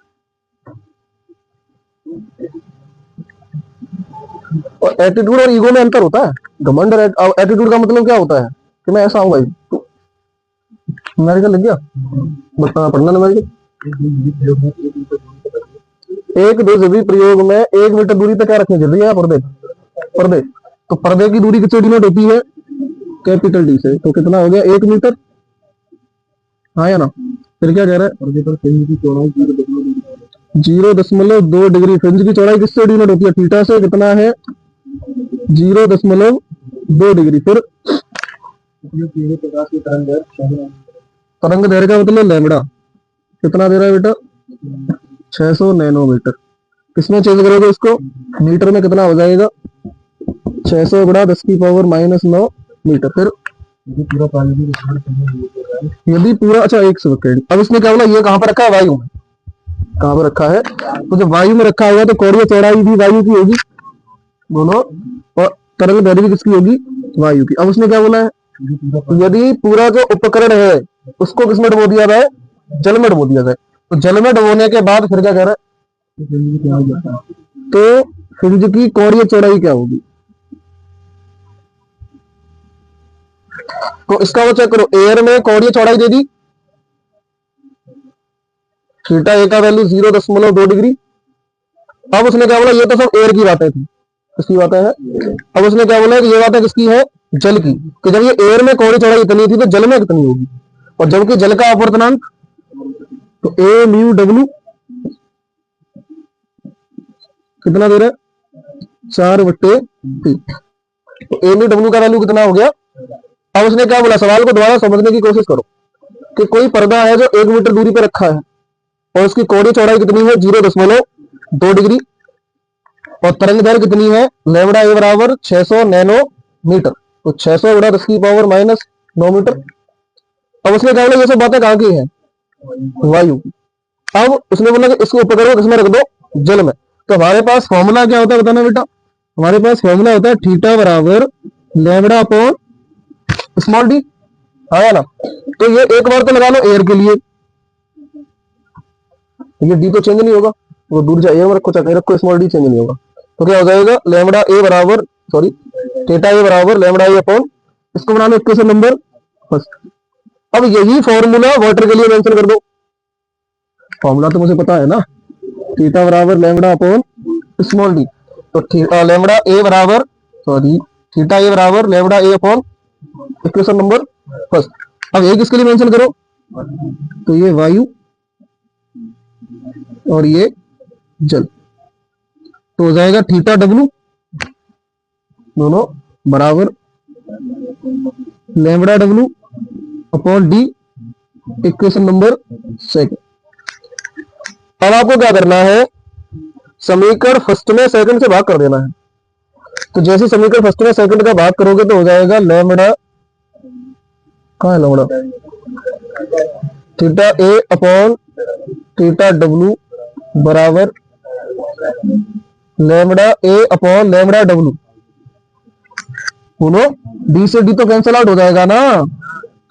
S1: और एटीट्यूड और ईगो में अंतर होता है। घमंड और एटीट्यूड का मतलब क्या होता है कि मैं ऐसा हूं भाई। तो अमेरिका लग गया बता पढ़ना ना मेडिकल। एक दो जरूरी प्रयोग में 1 मीटर दूरी पे क्या रखनी जरूरी है? पर्दे। पर्दे। तो पर्दे की दूरी किससे डिनोट होती है? कैपिटल डी से। तो कितना हो गया? 1 मीटर। हाँ या ना? फिर क्या कह रहा है? पर्दे पर फ्रिंज की चौड़ाई 0.2 डिग्री। फ्रिंज की चौड़ाई किससे डिनोट होती है? थीटा से। कितना है? 0.2 डिग्री। फिर तरंग दैर्घ्य का मतलब लैम्बडा कितना दे रहा है बेटा? 600 नैनोमीटर। किसमें चेंज करोगे इसको? मीटर में। कितना हो जाएगा? 600 गुणा 10⁻⁻9 मीटर। फिर यदि पूरा, अच्छा एक सेकंड, अब इसने क्या बोला? ये कहां पर रखा है? वायु में। कहां पर रखा है? तो जब वायु में रखा हुआ तो कोणीय चौड़ाई भी वायु की होगी दोनों, और तरंग दैर्घ्य भी किसकी होगी? वायु की। अब उसने क्या बोला है? यदि पूरा जो उपकरण है उसको किसमें डुबो दिया जाए? जल में डुबो दिया जाए। तो जल में डुबोने के बाद फिर क्या कह रहा है? तो फ्रिंज की कोणीय चौड़ाई क्या होगी? तो इसका वो चेक करो। एयर में कोणीय चौड़ाई दे दी, थीटा ए का वैल्यू 0.2 डिग्री। अब उसने क्या बोला? ये तो सब एयर की बातें थी, किसकी बातें है? अब उसने क्या बोला कि ये बातें किसकी है? जल की। कि जब ये एयर में कोणीय चौड़ाई इतनी थी तो जल में कितनी होगी? और जबकि जल का अपवर्तनांक तो ए म्यू डब्ल्यू कितना दे रहा है? 4/3। तो ए म्यू डब्ल्यू का वैल्यू कितना हो गया? अब उसने क्या बोला? सवाल को दोबारा समझने की कोशिश करो कि कोई पर्दा है जो 1 मीटर दूरी पर रखा है और उसकी कोणीय चौड़ाई कितनी है? 0.2 डिग्री। और तरंग दैर्घ्य कितनी है? लैम्बडा ए बराबर 600 नैनोमीटर। तो 600 गुणा 10⁻⁹ मीटर। अब उसने क्या बोला? ये सब बातें कहाँ की है? वायु। अब उसने बोला कि इसको ऊपर करो, किसमें रख दो? जल में। तो हमारे पास फॉर्मूला क्या होता है बताना बेटा? हमारे पास फॉर्मूला होता है थीटा बराबर लैम्बडा अपॉन स्मॉल डी। आया ना? तो ये एक बार तो लगा लो एयर के लिए, ये डी तो चेंज नहीं होगा, वो दूर जाइए रखो, चाहे रखो, स्मॉल डी चेंज नहीं होगा। तो क्या हो जाएगा? लैम्बडा ए बराबर, सॉरी, थीटा ए बराबर लैम्बडा ए अपॉन, इसको बना लो इक्वेशन नंबर फर्स्ट। अब यही फॉर्मूला वाटर के लिए मेंशन कर दो। फॉर्मूला तो मुझे पता है ना, थीटा बराबर लैम्बडा अपॉन स्मॉल डी। तो लैम्बडा ए बराबर, सॉरी, थीटा ए बराबर लैम्बडा ए अपॉन इक्वेशन नंबर फर्स्ट। अब ये किसके लिए मेंशन करो? तो ये वायु और ये जल। तो हो जाएगा थीटा डब्ल्यू दोनों बराबर lambda W upon D, equation number second. अब आपको क्या करना है? समीकरण फर्स्ट में सेकंड से भाग कर देना है। तो जैसे समीकरण फर्स्ट में सेकंड का भाग करोगे तो हो जाएगा लैम्बडा, कहाँ है lambda? Theta A upon theta W बराबर लैम्बडा ए अपॉन लैम्बडा डब्ल्यू। बोलो, डी से डी तो कैंसिल आउट हो जाएगा ना?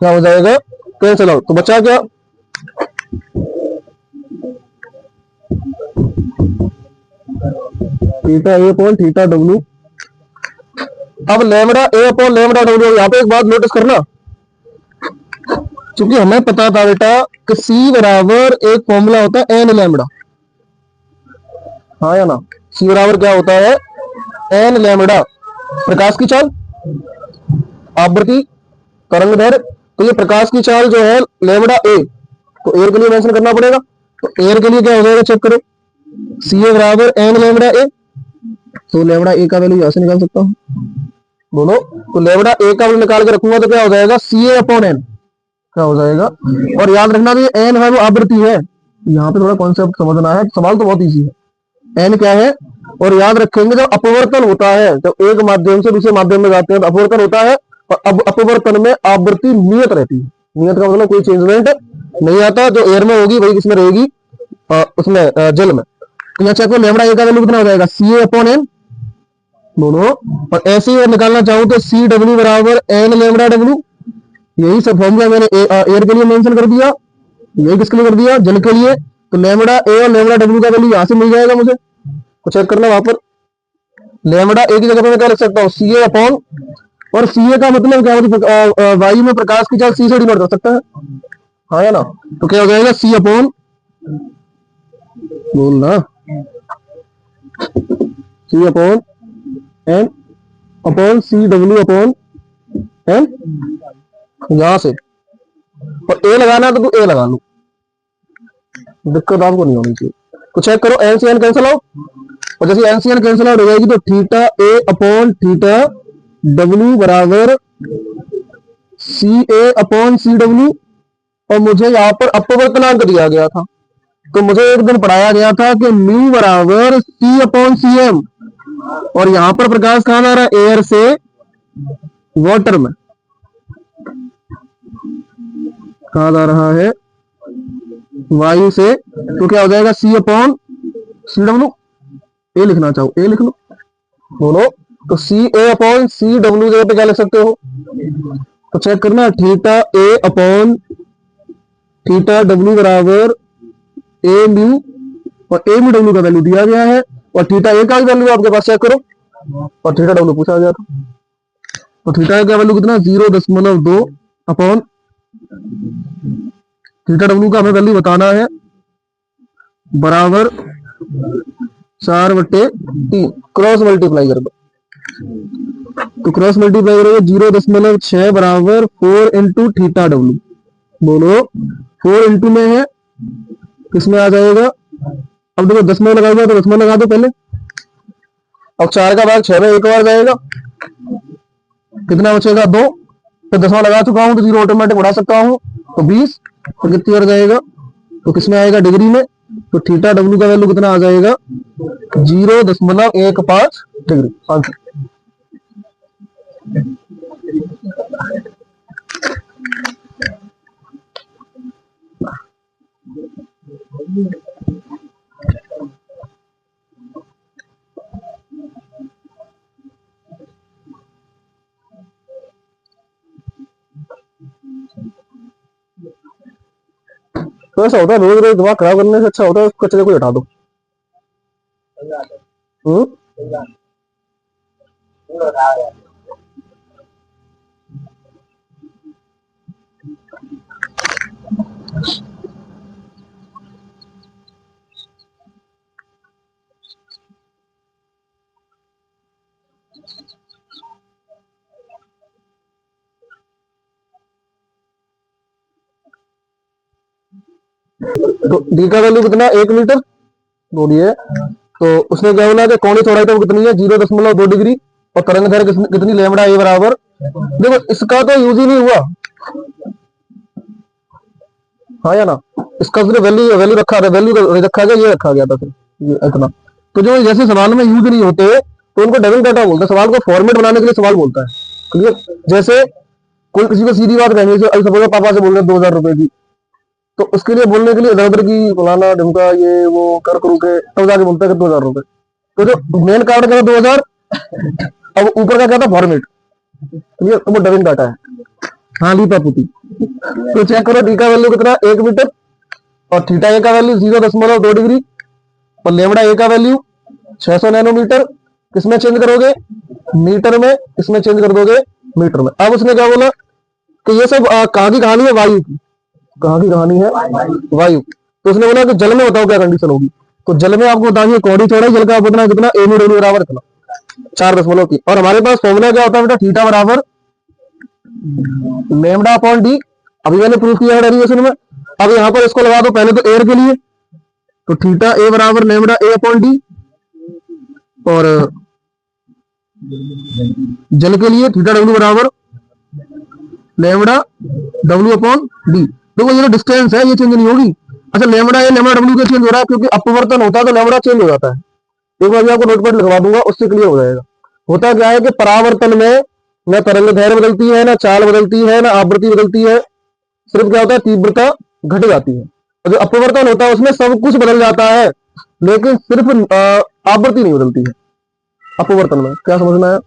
S1: क्या हो जाएगा? Cancel out. तो बचा क्या? Theta A upon theta W. अब लैम्बडा ए अपॉन लैम्बडा डब्ल्यू। यहाँ पे एक बात नोटिस करना, क्योंकि हमें पता था बेटा कि सी बराबर एक फॉर्मूला होता है एन लैम्बडा। हाँ या ना? सी बराबर क्या होता है? N lambda. प्रकाश की चाल, आवृत्ति, तरंग दैर्घ्य। तो ये प्रकाश की चाल जो है लैम्बडा ए, तो एयर के लिए मेंशन करना पड़ेगा। तो एयर के लिए क्या हो जाएगा? चेक करो, सी ए बराबर एन लैम्बडा ए। तो लैम्बडा ए का वैल्यू यहां से निकाल सकता हूं दोनों। तो लैम्बडा ए का वैल्यू निकाल के रखूंगा तो क्या हो जाएगा? सी ए अपॉन एन। क्या हो जाएगा? और याद रखना भी एन है वो आवृत्ति है। यहाँ पे थोड़ा कॉन्सेप्ट समझना है, सवाल तो बहुत इजी है। एन क्या है? और याद रखेंगे जब अपवर्तन होता है, जब एक माध्यम से दूसरे माध्यम में जाते हैं तो अपवर्तन होता है, और अब अपवर्तन में आवृत्ति नियत रहती है। नियत का मतलब कोई चेंजमेंट नहीं आता। जो एयर में होगी वही किसमें रहेगी? उसमें जल में। तो यहाँ चेक करो लैम्बडा ए का वैल्यू कितना हो जाएगा? सी ए अपॉन एन। दोनों। और ऐसे ही निकालना चाहूँ तो सी डब्ल्यू बराबर एन लेमडा डब्ल्यू, यही सब फॉर्मूला मैंने एयर के लिए मेंशन कर दिया, यही किसके लिए कर दिया, जल के लिए। तो लेमडा ए और लेमडा डब्ल्यू का वैल्यू यहाँ से मिल जाएगा मुझे, तो चेक करना वहां पर। लेमडा ए की जगह पर मैं क्या लिख सकता हूँ, सी ए अपॉन, और सी ए का मतलब क्या होता है, वायु में प्रकाश की चाल सी से डिनोट कर सकता है, हाँ या ना। तो क्या हो जाएगा, सी अपॉन, बोलना, c upon n upon c डब्ल्यू अपॉन एन, यहां से। और ए लगाना है तो तू ए लगा लो, दिक्कत आपको नहीं होनी चाहिए। तो चेक करो, एन से एन कैंसिल आउट, और जैसे एन से एन कैंसिल आउट हो जाएगी तो theta A upon theta W बराबर सी ए अपॉन सी डब्ल्यू। और मुझे यहाँ पर अपवर्तनांक दिया गया था, तो मुझे एक दिन पढ़ाया गया था कि म्यू बराबर सी अपॉन सी एम, और यहां पर प्रकाश कहां जा रहा है, एयर से वाटर में, कहा जा रहा है, वायु से। तो क्या हो जाएगा, सी अपॉन सी डब्ल्यू, ए लिखना चाहो ए लिख लो बोलो। तो सी ए अपॉन सी डब्ल्यू जगह पे क्या लिख सकते हो, तो चेक करना, theta A upon theta W बराबर ए म्यू, और ए म्यू डब्ल्यू का वैल्यू दिया गया है, और थीटा ए का भी वैल्यू आपके पास, चेक करो, और थीटा डब्ल्यू पूछा गया था। तो थीटा ए का वैल्यू कितना, 0.2 अपॉन थीटा डब्ल्यू का हमें वैल्यू बताना है, बराबर 4/3, क्रॉस मल्टीप्लाई कर दो। तो क्रॉस मल्टीप्लाई करोगे 0.6 बराबर 4 इंटू थीटा डब्ल्यू, बोलो 4 इंटू में है, किसमें आ जाएगा, अब देखो 10 में लगा हुआ तो 10 में लगा दो पहले, अब 4 का भाग 6 में एक बार जाएगा, कितना बचेगा 2, तो 10वां लगा चुका हूं तो 0 ऑटोमेटिक बढ़ा सकता हूं, तो 20, और कितनी बार जाएगा, तो किसमें आएगा, डिग्री में। तो थीटा डब्ल्यू का वैल्यू कितना आ जाएगा, 0.15 डिग्री आंसर। तो ऐसा होता है, रोज रोज दिमाग खराब करने से अच्छा होता है उस कचरे को हटा दो। तो डी का वैल्यू कितना, 1 मीटर, बोलिए। तो उसने क्या बोला कि कोणीय चौड़ाई तो कितनी है, 0.2 डिग्री, और तरंग दैर्घ्य कितनी, लेमड़ा ए बराबर, देखो इसका तो यूज ही नहीं हुआ, हाँ या ना, इसका सिर्फ वैल्यू वैल्यू रखा था, वैल्यू रखा गया, ये रखा गया था सिर्फ ये इतना। तो जो जैसे सवाल में यूज नहीं होते तो उनको डबल डाटा बोलते हैं, सवाल को फॉर्मेट बनाने के लिए सवाल बोलता है, क्लियर। जैसे कोई किसी को सीधी बात कहेंगे, अभी सपोज पापा से बोल रहे 2,000 रुपए की, तो उसके लिए बोलने के लिए इधर उधर की फलाना ढिमका ये वो कर करू के तब जाके बोलता है कि 2,000 रुपए। तो जो मेन कार्ड का 2,000, अब ऊपर का क्या था, फॉर्मेट, क्लियर, तो वो डबिंग डाटा है, हाँ लीपा पुती। तो चेक करो, डी का वैल्यू कितना, 1 मीटर, और थीटा ए का वैल्यू 0.2 डिग्री, और लेमड़ा ए का वैल्यू 600 नैनोमीटर, किसमें चेंज करोगे, मीटर में, किसमें चेंज कर दोगे, मीटर में। अब उसने क्या बोला कि ये सब कहाँ की कहानी है, वायु की, कहाँ की कहानी है, वायु। तो उसने बोला कि जल में बताओ क्या कंडीशन होगी, तो जल में आपको बताइए कोड़ी चौड़ाई जल का अपना कितना, ए म्यू डब्ल्यू बराबर कितना, 4.3, और हमारे पास फॉर्मूला क्या होता है बेटा, थीटा बराबर लेमडा अपॉन डी, अभी मैंने प्रूफ किया है डेरिवेशन में। अब यहाँ पर इसको लगा दो पहले तो एयर के लिए, तो थीटा ए बराबर लेमडा ए अपॉन डी, और जल के लिए थीटा डब्ल्यू बराबर लेमडा डब्ल्यू अपॉन डी। देखो ये जो डिस्टेंस है ये चेंज नहीं होगी। अच्छा लेमडा ए लेमडा डब्ल्यू का चेंज हो रहा है क्योंकि अपवर्तन होता है तो लेमडा चेंज हो जाता है। एक बार आपको नोटपैड लिखवा दूंगा, उससे क्लियर हो जाएगा। होता क्या है कि परावर्तन में न तरंग दैर्घ्य बदलती है, ना चाल बदलती है, ना आवृत्ति बदलती है, सिर्फ क्या होता है, तीव्रता घट जाती है। जो अपवर्तन होता है उसमें सब कुछ बदल जाता है, लेकिन सिर्फ आवृत्ति नहीं बदलती है। अपवर्तन में क्या समझना है?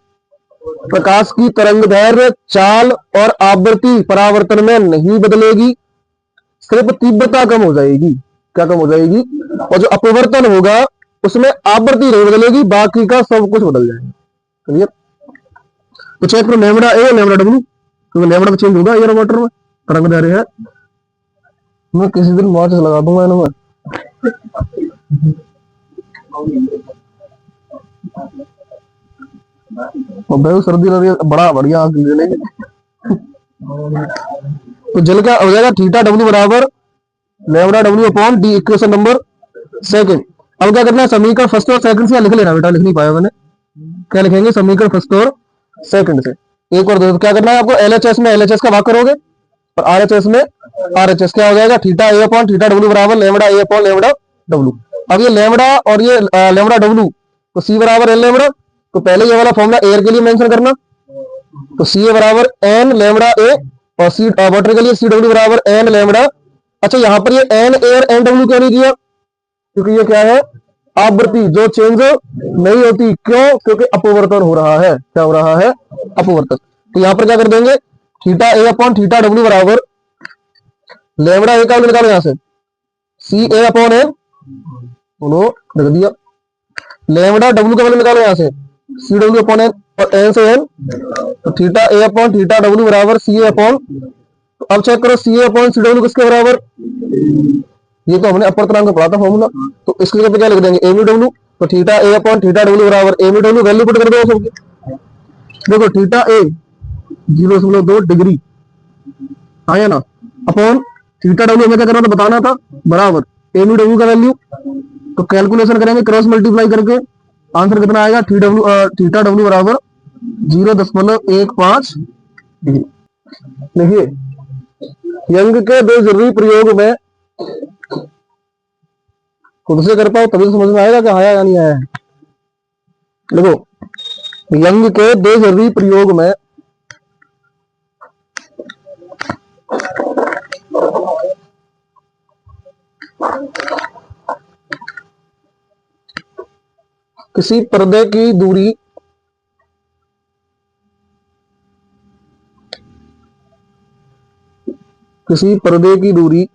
S1: प्रकाश की तरंगदैर्घ्य, चाल और आवृत्ति परावर्तन में नहीं बदलेगी, सिर्फ तीव्रता कम हो जाएगी। क्या कम हो जाएगी? और जो अपवर्तन होगा उसमें आवृत्ति नहीं बदलेगी, बाकी का सब कुछ बदल जाएगा। क्लियर? तो चेक करो लैम्बडा ए और लैम्बडा डब्ल्यू, क्योंकि लैम्बडा तो चेंज होगा एयर वाटर में, तरंगदैर्घ्य है। मैं किसी दिन वॉच लगा दूंगा इन्हें। और भाई सर्दी लग रही है, बड़ा बढ़िया आग लेने। तो जल क्या हो जाएगा? थीटा डब्ल्यू बराबर lambda W upon D, equation number second. अब क्या करना है? समीकरण फर्स्ट और सेकंड से लिख लेना बेटा, लिख नहीं पाया मैंने। क्या लिखेंगे? समीकरण फर्स्ट और सेकंड से। एक और दो, क्या करना है आपको? एलएचएस में एलएचएस का भाग करोगे और आरएचएस में आरएचएस। क्या हो जाएगा? Theta A upon theta W बराबर लैम्बडा ए अपॉन लैम्बडा डब्ल्यू। अब ये लैम्बडा और ये लैम्बडा डब्ल्यू, तो सी बराबर एल लैम्बडा। तो पहले ये वाला फॉर्मूला एयर के लिए मेंशन करना, तो सी ए बराबर एन लैम्बडा ए, और सी वाटर के लिए सी डब्ल्यू बराबर एन लैम्बडा। अच्छा, यहाँ पर ये एन एयर एन डब्ल्यू क्यों नहीं दिया? क्योंकि ये क्या है? आवृत्ति जो चेंज नहीं होती। क्यों? क्योंकि अपवर्तन हो रहा है। क्या हो रहा है? अपवर्तन। तो यहाँ पर क्या कर देंगे? Theta A upon theta W बराबर लैम्बडा ए का निकालो यहाँ से, सी ए अपॉन एन, बोलो लिख दिया। लैम्बडा डब्ल्यू का वैल्यू निकालो यहाँ से, सी डब्ल्यू अपॉन एन, और एन से एन, तो theta A upon theta W बराबर सी ए अपॉन। तो अब चेक करो सी ए अपॉन सी डब्ल्यू किसके बराबर? ये तो हमने अपवर्तनांक का पढ़ा था फॉर्मूला, तो इसके लिए क्या लिख देंगे? M W. तो theta A upon theta W बराबर एम डब्ल्यू, वैल्यू पुट कर दो सबकी। देखो थीटा ए 0.2 डिग्री आया ना, अपॉन थीटा डब्ल्यू हमें क्या करना था? बताना था, बराबर एम डब्ल्यू का वैल्यू। तो कैलकुलेशन करेंगे क्रॉस मल्टीप्लाई करके, आंसर कितना आएगा? थीटा डब्ल्यू बराबर 0.15 डिग्री। देखिए यंग के दो जरूरी प्रयोग में खुद से कर पाओ तभी तो समझ में आएगा कि आया या नहीं आया है। देखो यंग के दो जरूरी प्रयोग में किसी पर्दे की दूरी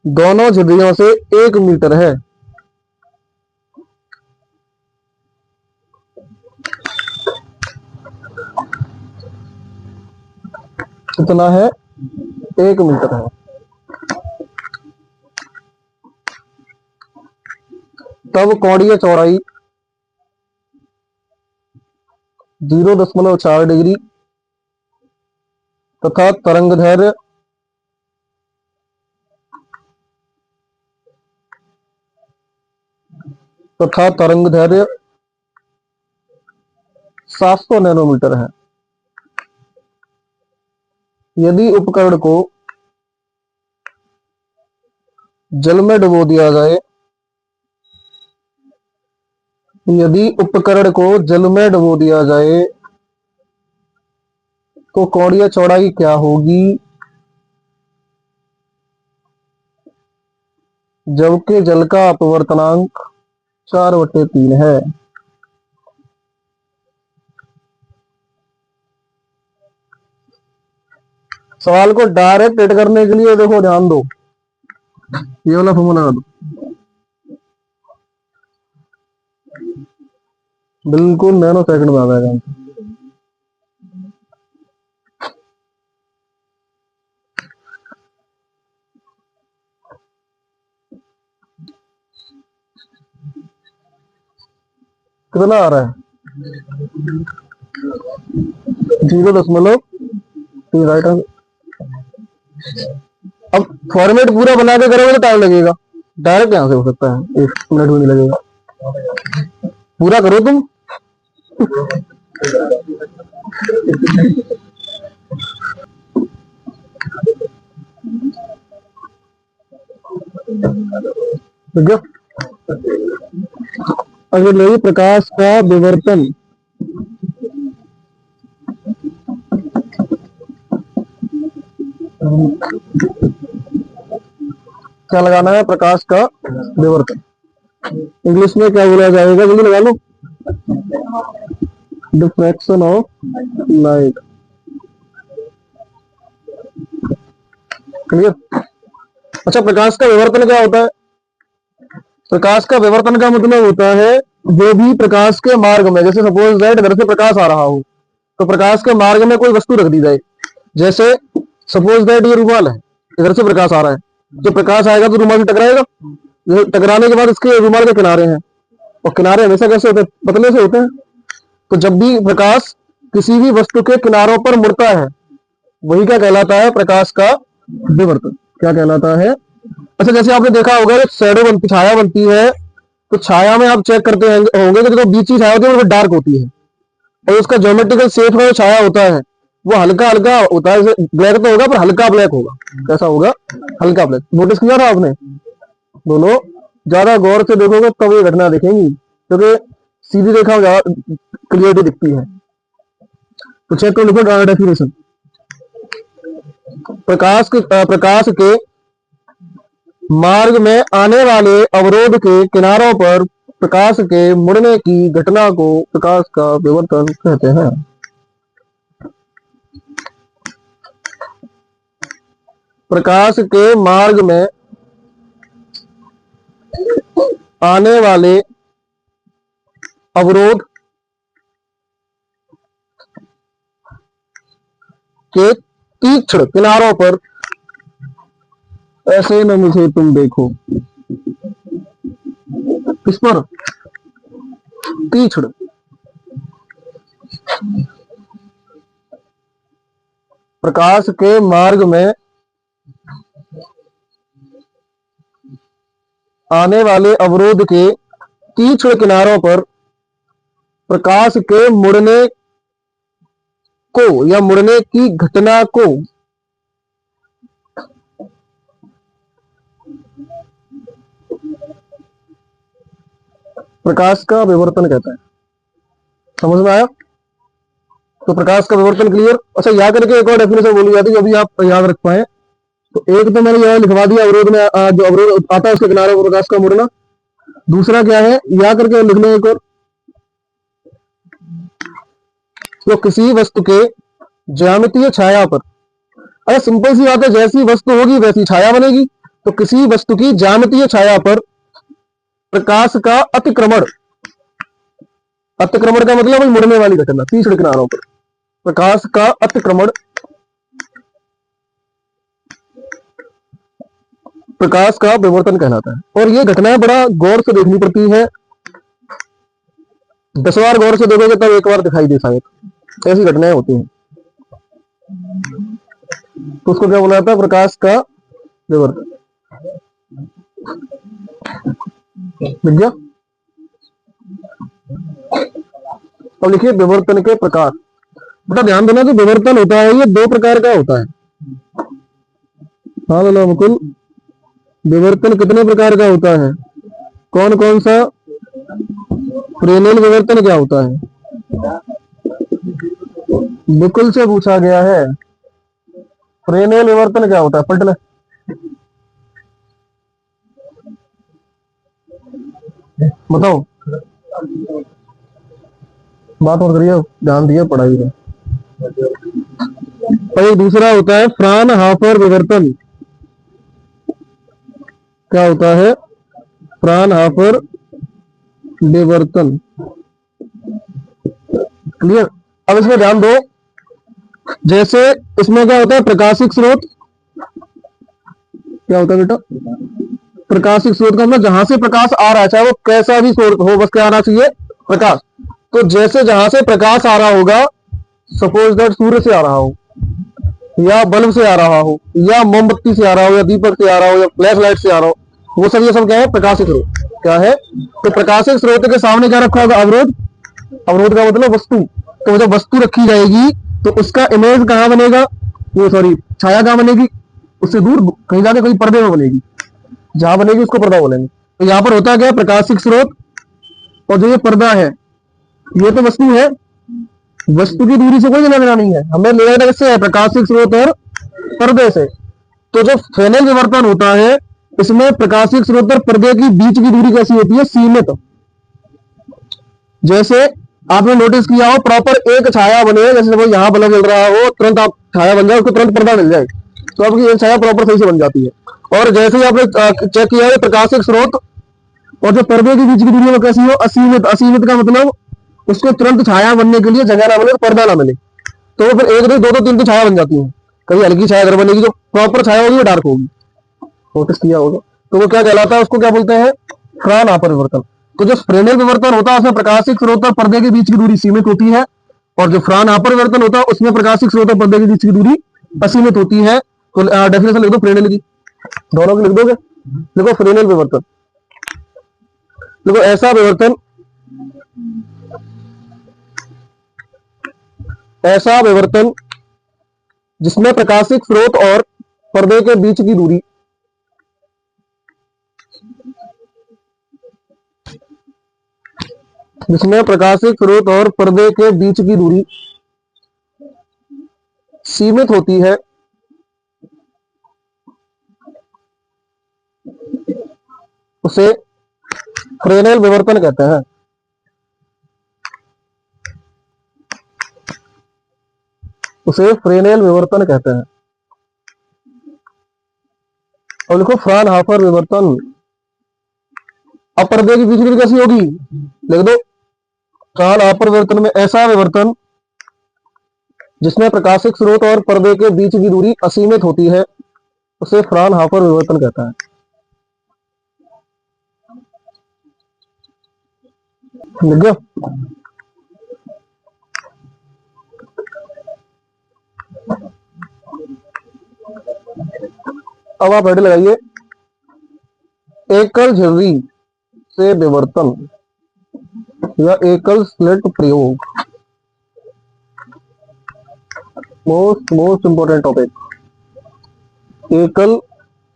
S1: दोनों झिल्लियों से 1 मीटर है। कितना है? 1 मीटर है। तब कोणीय चौड़ाई 0.4 डिग्री तथा तरंगदैर्घ्य 700 नैनोमीटर है। यदि उपकरण को जल में डुबो दिया जाए, तो कोणीय चौड़ाई क्या होगी? जबकि जल का अपवर्तनांक 4/3 है। सवाल को डायरेक्ट हिट करने के लिए देखो ध्यान दो, ये वाला फॉर्मूला लगा दो, बिल्कुल नैनो सेकंड में आ जाएगा। कितना आ रहा है? 0.3 राइट आंसर। अब फॉर्मेट पूरा बना के करोगे तो टाइम लगेगा, डायरेक्ट यहां से हो सकता है 1 मिनट भी नहीं लगेगा। पूरा करो तुम। ठीक है, अगर नहीं प्रकाश का विवर्तन क्या लगाना है? प्रकाश का विवर्तन। इंग्लिश में क्या बोला जाएगा? जल्दी लगा लो। Diffraction of light. क्लियर। अच्छा, प्रकाश का विवर्तन क्या होता है? प्रकाश का विवर्तन का मतलब होता है जो भी प्रकाश के मार्ग में, जैसे सपोज दैट इधर से प्रकाश आ रहा हो तो प्रकाश के मार्ग में कोई वस्तु रख दी जाए। जैसे सपोज दैट ये रुमाल है, इधर से प्रकाश आ रहा है, जो प्रकाश आएगा तो रुमाल से टकराएगा। टकराने के बाद इसके रुमाल के किनारे हैं, और किनारे हमेशा कैसे होते हैं? पतले से होते हैं। तो जब भी प्रकाश किसी भी वस्तु के किनारों पर मुड़ता है वही क्या कहलाता है? प्रकाश का विवर्तन। क्या कहलाता है? अच्छा, जैसे आपने देखा होगा शैडो बनती, छाया बनती है, तो छाया में आप चेक करते होंगे कि जो बीच की छाया होती है वो डार्क होती है, और उसका ज्योमेट्रिकल शेप में जो छाया होता है वो हल्का हल्का होता है। ब्लैक तो होगा पर हल्का ब्लैक होगा। कैसा होगा? हल्का ब्लैक। नोटिस किया था आपने? दोनों ज्यादा गौर से देखोगे तब ये घटना दिखेंगी, क्योंकि सीधी रेखा क्लियरिटी दिखती है। तो चेक कर लिखो डेफिनेशन। प्रकाश के मार्ग में आने वाले अवरोध के किनारों पर प्रकाश के मुड़ने की घटना को प्रकाश का विवर्तन कहते हैं। प्रकाश के मार्ग में आने वाले अवरोध के तीक्ष्ण किनारों पर, ऐसे न मुझे तुम देखो, किस पर? तीक्ष्ण। प्रकाश के मार्ग में आने वाले अवरोध के तीक्ष्ण किनारों पर प्रकाश के मुड़ने को या मुड़ने की घटना को प्रकाश का विवर्तन कहता है। समझ में आया? तो प्रकाश का विवर्तन क्लियर। अच्छा, याद करके एक और डेफिनेशन बोली जाती है जो भी आप याद रख पाए। तो एक तो मैंने यह लिखवा दिया, अवरोध में जो अवरोध आता है उसके किनारे पर प्रकाश का मुड़ना। दूसरा क्या है, याद करके लिख लो एक और, तो किसी वस्तु के ज्यामितीय छाया पर, अरे सिंपल सी बात है, जैसी वस्तु होगी वैसी छाया बनेगी। तो किसी वस्तु की ज्यामितीय छाया पर प्रकाश का अतिक्रमण, अतिक्रमण का मतलब मुड़ने वाली घटना, तीसरे किनारों पर प्रकाश का अतिक्रमण प्रकाश का विवर्तन कहलाता है। और ये घटनाएं बड़ा गौर से देखनी पड़ती है। 10 बार गौर से देखोगे तब एक बार दिखाई दे शायद, ऐसी घटनाएं होती हैं। तो उसको क्या बोला जाता है? प्रकाश का विवर्तन। विद्या, अब लिखिए विवर्तन के प्रकार। बेटा ध्यान देना, जो विवर्तन होता है ये 2 प्रकार का होता है। हाँ बोलो मुकुल, विवर्तन कितने प्रकार का होता है? कौन कौन सा? फ्रेनेल विवर्तन क्या होता है? बिल्कुल से पूछा गया है। फ्रेनेल विवर्तन क्या होता है? पलट ले, बताओ, बात और करिए, ध्यान दिए पढ़ाई में। और एक दूसरा होता है फ्रानहाफर विवर्तन। क्या होता है? फ्रानहाफर विवर्तन। क्लियर। अब इसमें ध्यान दो, जैसे इसमें क्या होता है? प्रकाशिक स्रोत। क्या होता है बेटा? प्रकाशिक स्रोत का मतलब जहां से प्रकाश आ रहा है, चाहे वो कैसा भी स्रोत हो, बस क्या आना चाहिए? प्रकाश। तो जैसे जहां से प्रकाश आ रहा होगा, सपोज दैट सूर्य से आ रहा हो, या बल्ब से आ रहा हो, या मोमबत्ती से आ रहा हो, या दीपक से आ रहा हो, या फ्लैश लाइट से आ रहा हो, वो सब ये सब क्या है? प्रकाशिक स्रोत। क्या है? तो प्रकाशिक स्रोत के सामने क्या रखा होगा? अवरोध। अवरोध का मतलब वस्तु। तो जब वस्तु रखी जाएगी तो उसका इमेज कहां बनेगा? वो सॉरी, छाया कहां बनेगी? उससे दूर कहीं जाके कहीं पर्दे में बनेगी, जहां बनेगी उसको पर्दा बोलेंगे। तो यहाँ पर होता क्या? प्रकाशिक स्रोत, और जो ये पर्दा है ये तो वस्तु है, वस्तु की दूरी से कोई लेना देना नहीं है, हमें लेना देना किससे है? प्रकाशिक स्रोत और पर्दे से। तो जो फ्रेनेल विवर्तन होता है इसमें प्रकाशिक स्रोत और पर्दे की बीच की दूरी कैसी होती है? सीमित। जैसे आपने नोटिस किया हो प्रॉपर एक छाया बने, जैसे वो यहाँ बल्ब जल रहा हो, तुरंत आप छाया बन जाए, उसको तुरंत पर्दा मिल जाए, तो आपकी एक छाया प्रॉपर सही से बन जाती है। और जैसे ही आपने चेक किया है प्रकाशिक स्रोत और जो पर्दे के बीच की दूरी है वो कैसी हो, असीमित। असीमित का मतलब उसको तुरंत छाया बनने के लिए जगह ना मिले, पर्दा ना मिले, तो वो फिर एक नहीं, दो दो तीन तीन छाया बन जाती है। कभी हल्की छाया अगर बनेगी, जो प्रॉपर छाया होगी वो डार्क होगी, नोटिस किया होगा। तो वो क्या कहलाता है, उसको क्या बोलते हैं, फ्रान-हाफर तो जो फ्रेनेल विवर्तन होता है उसमें प्रकाशिक स्रोत और पर्दे के बीच की दूरी सीमित होती है, और जो फ्रान-हाफर विवर्तन होता है उसमें प्रकाशिक स्रोत और पर्दे के बीच की दूरी असीमित होती है। तो डेफिनेशन लिख दो फ्रेनेल की, दोनों की लिख दोगे। देखो फ्रेनेल विवर्तन, देखो ऐसा विवर्तन जिसमें प्रकाशिक स्रोत और पर्दे के बीच की दूरी जिसमें प्रकाशिक स्रोत और पर्दे के बीच की दूरी सीमित होती है, उसे फ्रेनेल विवर्तन कहते हैं। उसे फ्रेनेल विवर्तन कहते हैं। और लिखो फ्रान-हाफर विवर्तन। अब पर्दे की बीच की दूरी कैसी होगी, लिख दो, फ्रान-हाफर विवर्तन में ऐसा विवर्तन जिसमें प्रकाशिक स्रोत और पर्दे के बीच की दूरी असीमित होती है, उसे फ्रान-हाफर विवर्तन कहता है। लिख गया। अब आप हेड लगाइए, एकल झिर्री से विवर्तन या एकल स्लिट प्रयोग। मोस्ट इंपोर्टेंट टॉपिक, एकल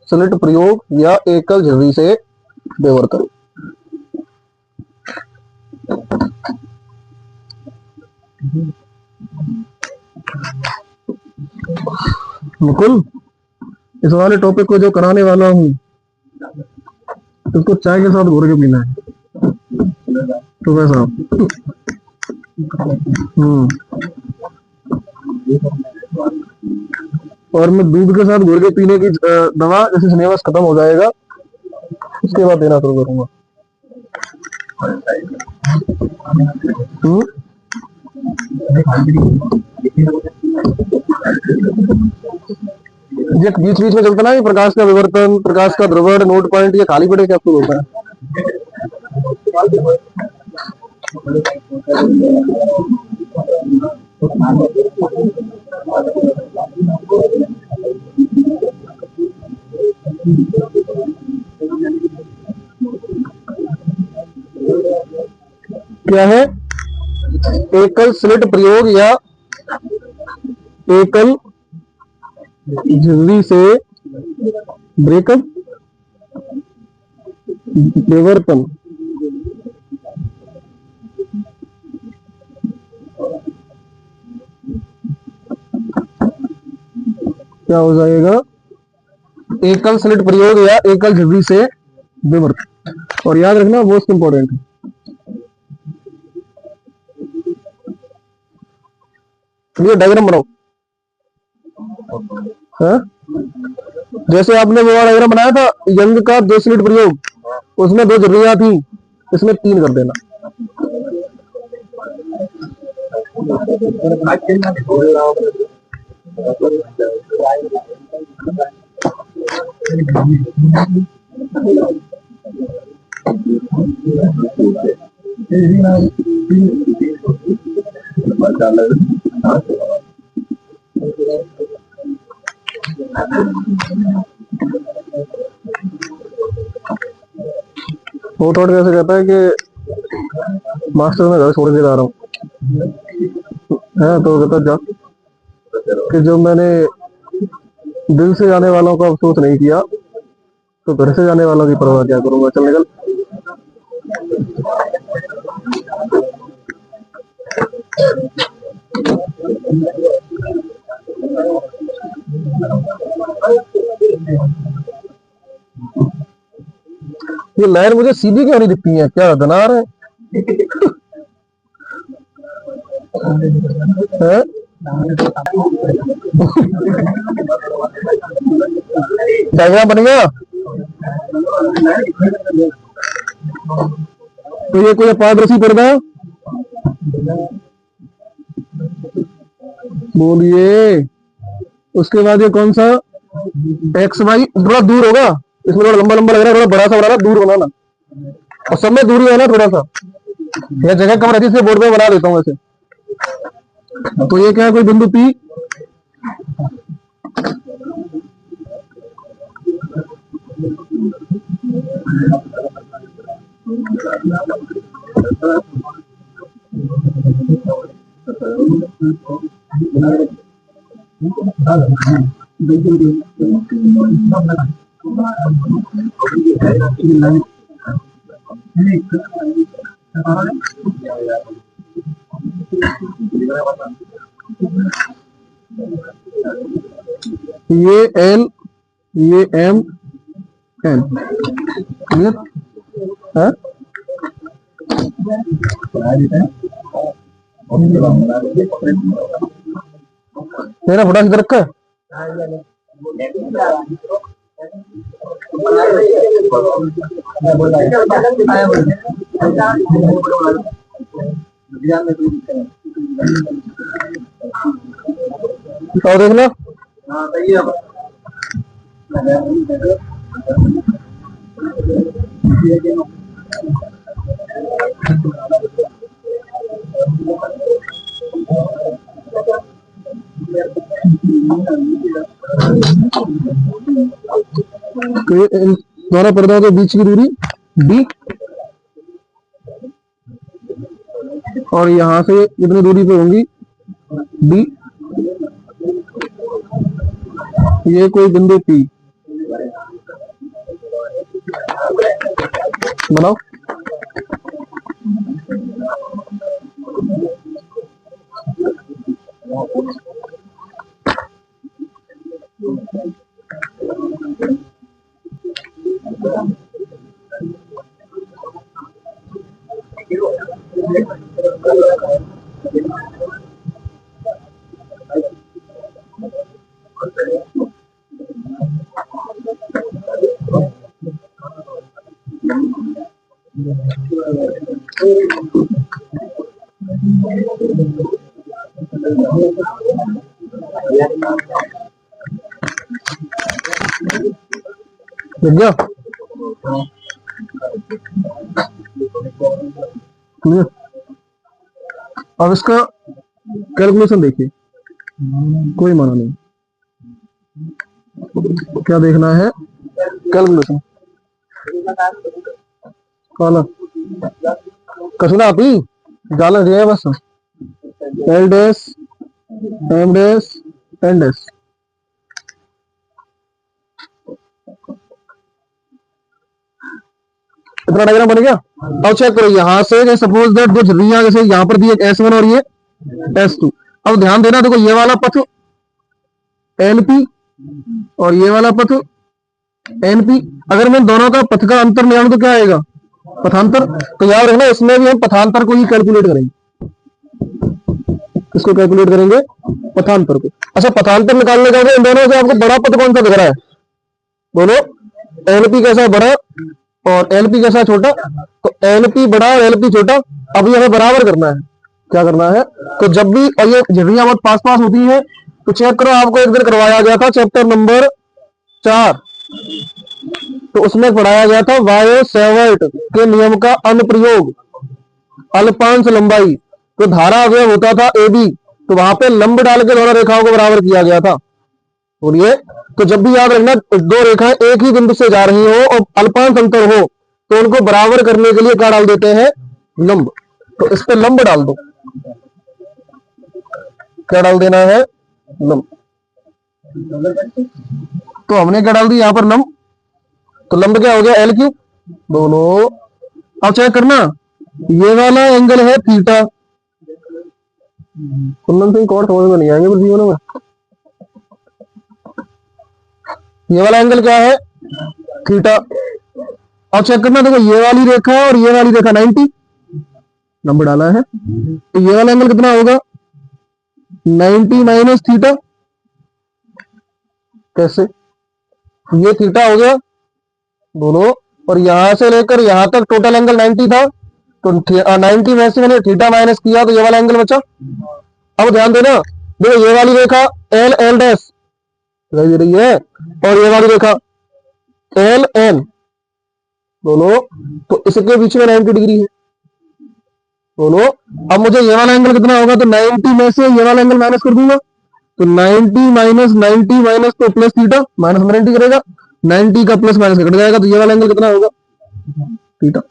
S1: स्लिट प्रयोग या एकल झिर्री से विवर्तन। मुकुल, इस वाले टॉपिक को जो कराने वाला हूँ उसको चाय के साथ घोर के पीना है, तो वैसा। और मैं दूध के साथ घोर के पीने की दवा जैसे सिलेबस खत्म हो जाएगा उसके बाद देना शुरू करूंगा। ये बीच बीच में चलता ना, ये प्रकाश का विवर्तन, प्रकाश का ध्रुवण, नोट पॉइंट, ये खाली पड़े क्या आपको होता है। क्या है, एकल स्लिट प्रयोग या एकल झिल्ली से ब्रेकअप विवर्तन। क्या हो जाएगा, एकल स्लिट प्रयोग या एकल झिल्ली से विवर्तन। और याद रखना मोस्ट इंपॉर्टेंट है, ये डायग्राम बनाओ। हाँ? जैसे आपने वो डायग्राम बनाया था यंग का 2 स्लिट प्रयोग, उसमें 2 झिर्रियां थी, इसमें 3 कर देना। वो थोड़ा कैसे कहता है कि मास्टर में घर छोड़ के जा रहा हूँ, है तो कहता जा कि जो मैंने दिल से जाने वालों का अफसोस नहीं किया तो घर से जाने वालों की परवाह क्या करूंगा, चल निकल। ये लाइन मुझे सीधी क्यों नहीं दिखती है, क्या दनार है। है? डायग्राम बन गया। तो ये कोई अपारदर्शी पर्दा, बोलिए। उसके बाद ये कौन सा, एक्स वाई, थोड़ा दूर होगा, इसमें थोड़ा लंबा लंबा लग रहा है, थोड़ा बड़ा सा बनाना, दूर बनाना, और सब में दूरी है ना थोड़ा सा, यह जगह कम रहती है, बोर्ड में बना देता हूँ ऐसे। तो ये क्या है, कोई बिंदु पी, ये एल, ये एम, एन, क्लियर है? मेरा फटा किधर रखा है? और देखना, तो इन दोनों पर्दों के बीच की दूरी डी, और यहां से कितनी दूरी पे होंगी डी। ये कोई बिंदु पी बनाओ। लग गया? अब इसका कैलकुलेशन देखिए, कोई माना नहीं, क्या देखना है, कैलकुलेशन काला कसना आप ही डाला दिया है बस, L dash, M dash, N dash. इतना डायग्राम बन गया। अब चेक करो यहां से, सपोज दैट जो झुर्रियां जैसे यहां पर दी S1 और ये S2। अब ध्यान देना, देखो ये वाला पथ NP और ये वाला पथ NP, अगर मैं दोनों का पथ का अंतर निकालूं तो क्या आएगा, पथांतर। तो याद रखना, इसमें भी हम पथांतर को ही कैलकुलेट करेंगे। किसको कैलकुलेट करेंगे, पथांतर को। अच्छा, पथांतर निकालने का इन दोनों से आपको बड़ा पथ कौन सा दिख रहा है, बोलो। NP कैसा बड़ा और LP कैसा छोटा, तो LP बड़ा और LP छोटा। अब ये हमें बराबर करना है, क्या करना है, तो जब भी, और ये झुर्रियां बहुत पास पास होती हैं, तो चेक करो, आपको एक दिन करवाया गया था चैप्टर नंबर 4, तो उसमें पढ़ाया गया था वायो-सैवर्ट के नियम का अनुप्रयोग, अल्पांश लंबाई। तो धारा अवयव होता था AB, तो वहां पे लंब डाल के दोनों रेखाओं को बराबर किया गया था। बोलिए, तो जब भी याद रखना, दो रेखाएं एक ही बिंदु से जा रही हो और अल्पांश अंतर हो, तो उनको बराबर करने के लिए क्या डाल देते हैं, लंब। तो इस पे लंब डाल दो, क्या डाल देना है, लंब। तो हमने क्या डाल दी यहां पर, लंब। तो लंब क्या हो गया, LQ दोनों। अब चेक करना, ये वाला एंगल है थीटा, कुंदन सिंह कौन समझ में नहीं आएंगे फिर जीवन में। ये वाला एंगल क्या है, थीटा। अब चेक करना, देखो ये वाली रेखा और ये वाली रेखा 90, नंबर डाला है, तो ये वाला एंगल कितना होगा, 90 माइनस थीटा। कैसे? ये थीटा हो गया दोनों, और यहां से लेकर यहां तक टोटल एंगल 90 था, तो 90 में से मैंने थीटा माइनस किया तो ये वाला एंगल बचा। अब ध्यान देना, देखो ये वाली रेखा एल एल डैश दिखाई दे रही है, और ये वाली रेखा एल एन दोनों, तो इसके बीच में 90 डिग्री है दोनों। अब मुझे ये वाला एंगल कितना होगा, तो 90 में से ये वाला एंगल माइनस कर दूंगा, तो 90 माइनस 90 माइनस तो प्लस थीटा, माइनस 90 करेगा, 90 का प्लस माइनस कट जाएगा, तो ये वाला एंगल कितना होगा, थीटा।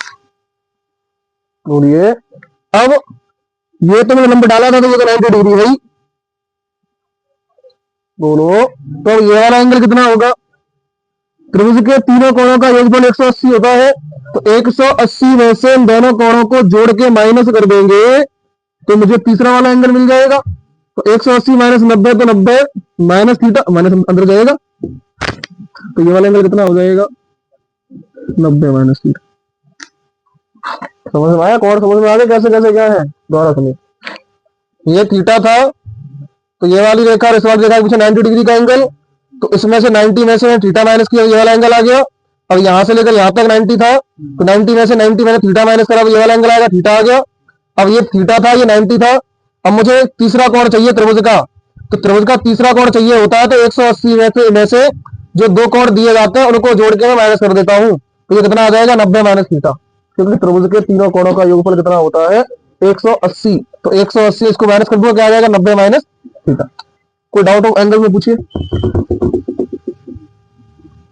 S1: बोलिए, अब ये तो मैंने नंबर डाला था, तो ये तो 90 डिग्री है ही दोनों, तो ये वाला एंगल कितना होगा, त्रिभुज के तीनों कोणों का योगफल 180 होता है, तो 180 में से इन दोनों कोणों को जोड़ के माइनस कर देंगे तो मुझे तीसरा वाला एंगल मिल जाएगा। तो 180 माइनस 90 तो 90 माइनस थीटा, माइनस अंदर जाएगा, तो ये वाला एंगल कितना हो जाएगा, 90 माइनस थीटा। समझ में आया? कौन समझ में आ गया कैसे कैसे क्या है? दोबारा सुनिए, ये थीटा था, तो ये वाली रेखा और इस वाली रेखा के पीछे 90 डिग्री का एंगल, तो इसमें से 90 में से थीटा माइनस किया, ये वाला एंगल आ गया। अब यहां से लेकर यहां तक 90 था, तो 90 में से 90 मैंने थीटा माइनस करा, तो ये वाला एंगल आएगा, थीटा आ गया। अब ये थीटा था, ये 90 था। अब मुझे तीसरा कोण चाहिए त्रिभुज का, तो त्रिभुज का तीसरा कोण चाहिए होता है, तो 180 में से जो दो कोण दिए जाते हैं उनको जोड़ के मैं माइनस कर देता हूं, तो ये कितना आ जाएगा, 90 माइनस थीटा, क्योंकि त्रिभुज के तीनों कोणों का योगफल कितना होता है, 180। तो 180 इसको माइनस कर दूंगा, क्या आ जाएगा, 90 माइनस थीटा। कोई डाउट हो एंगल में पूछिए,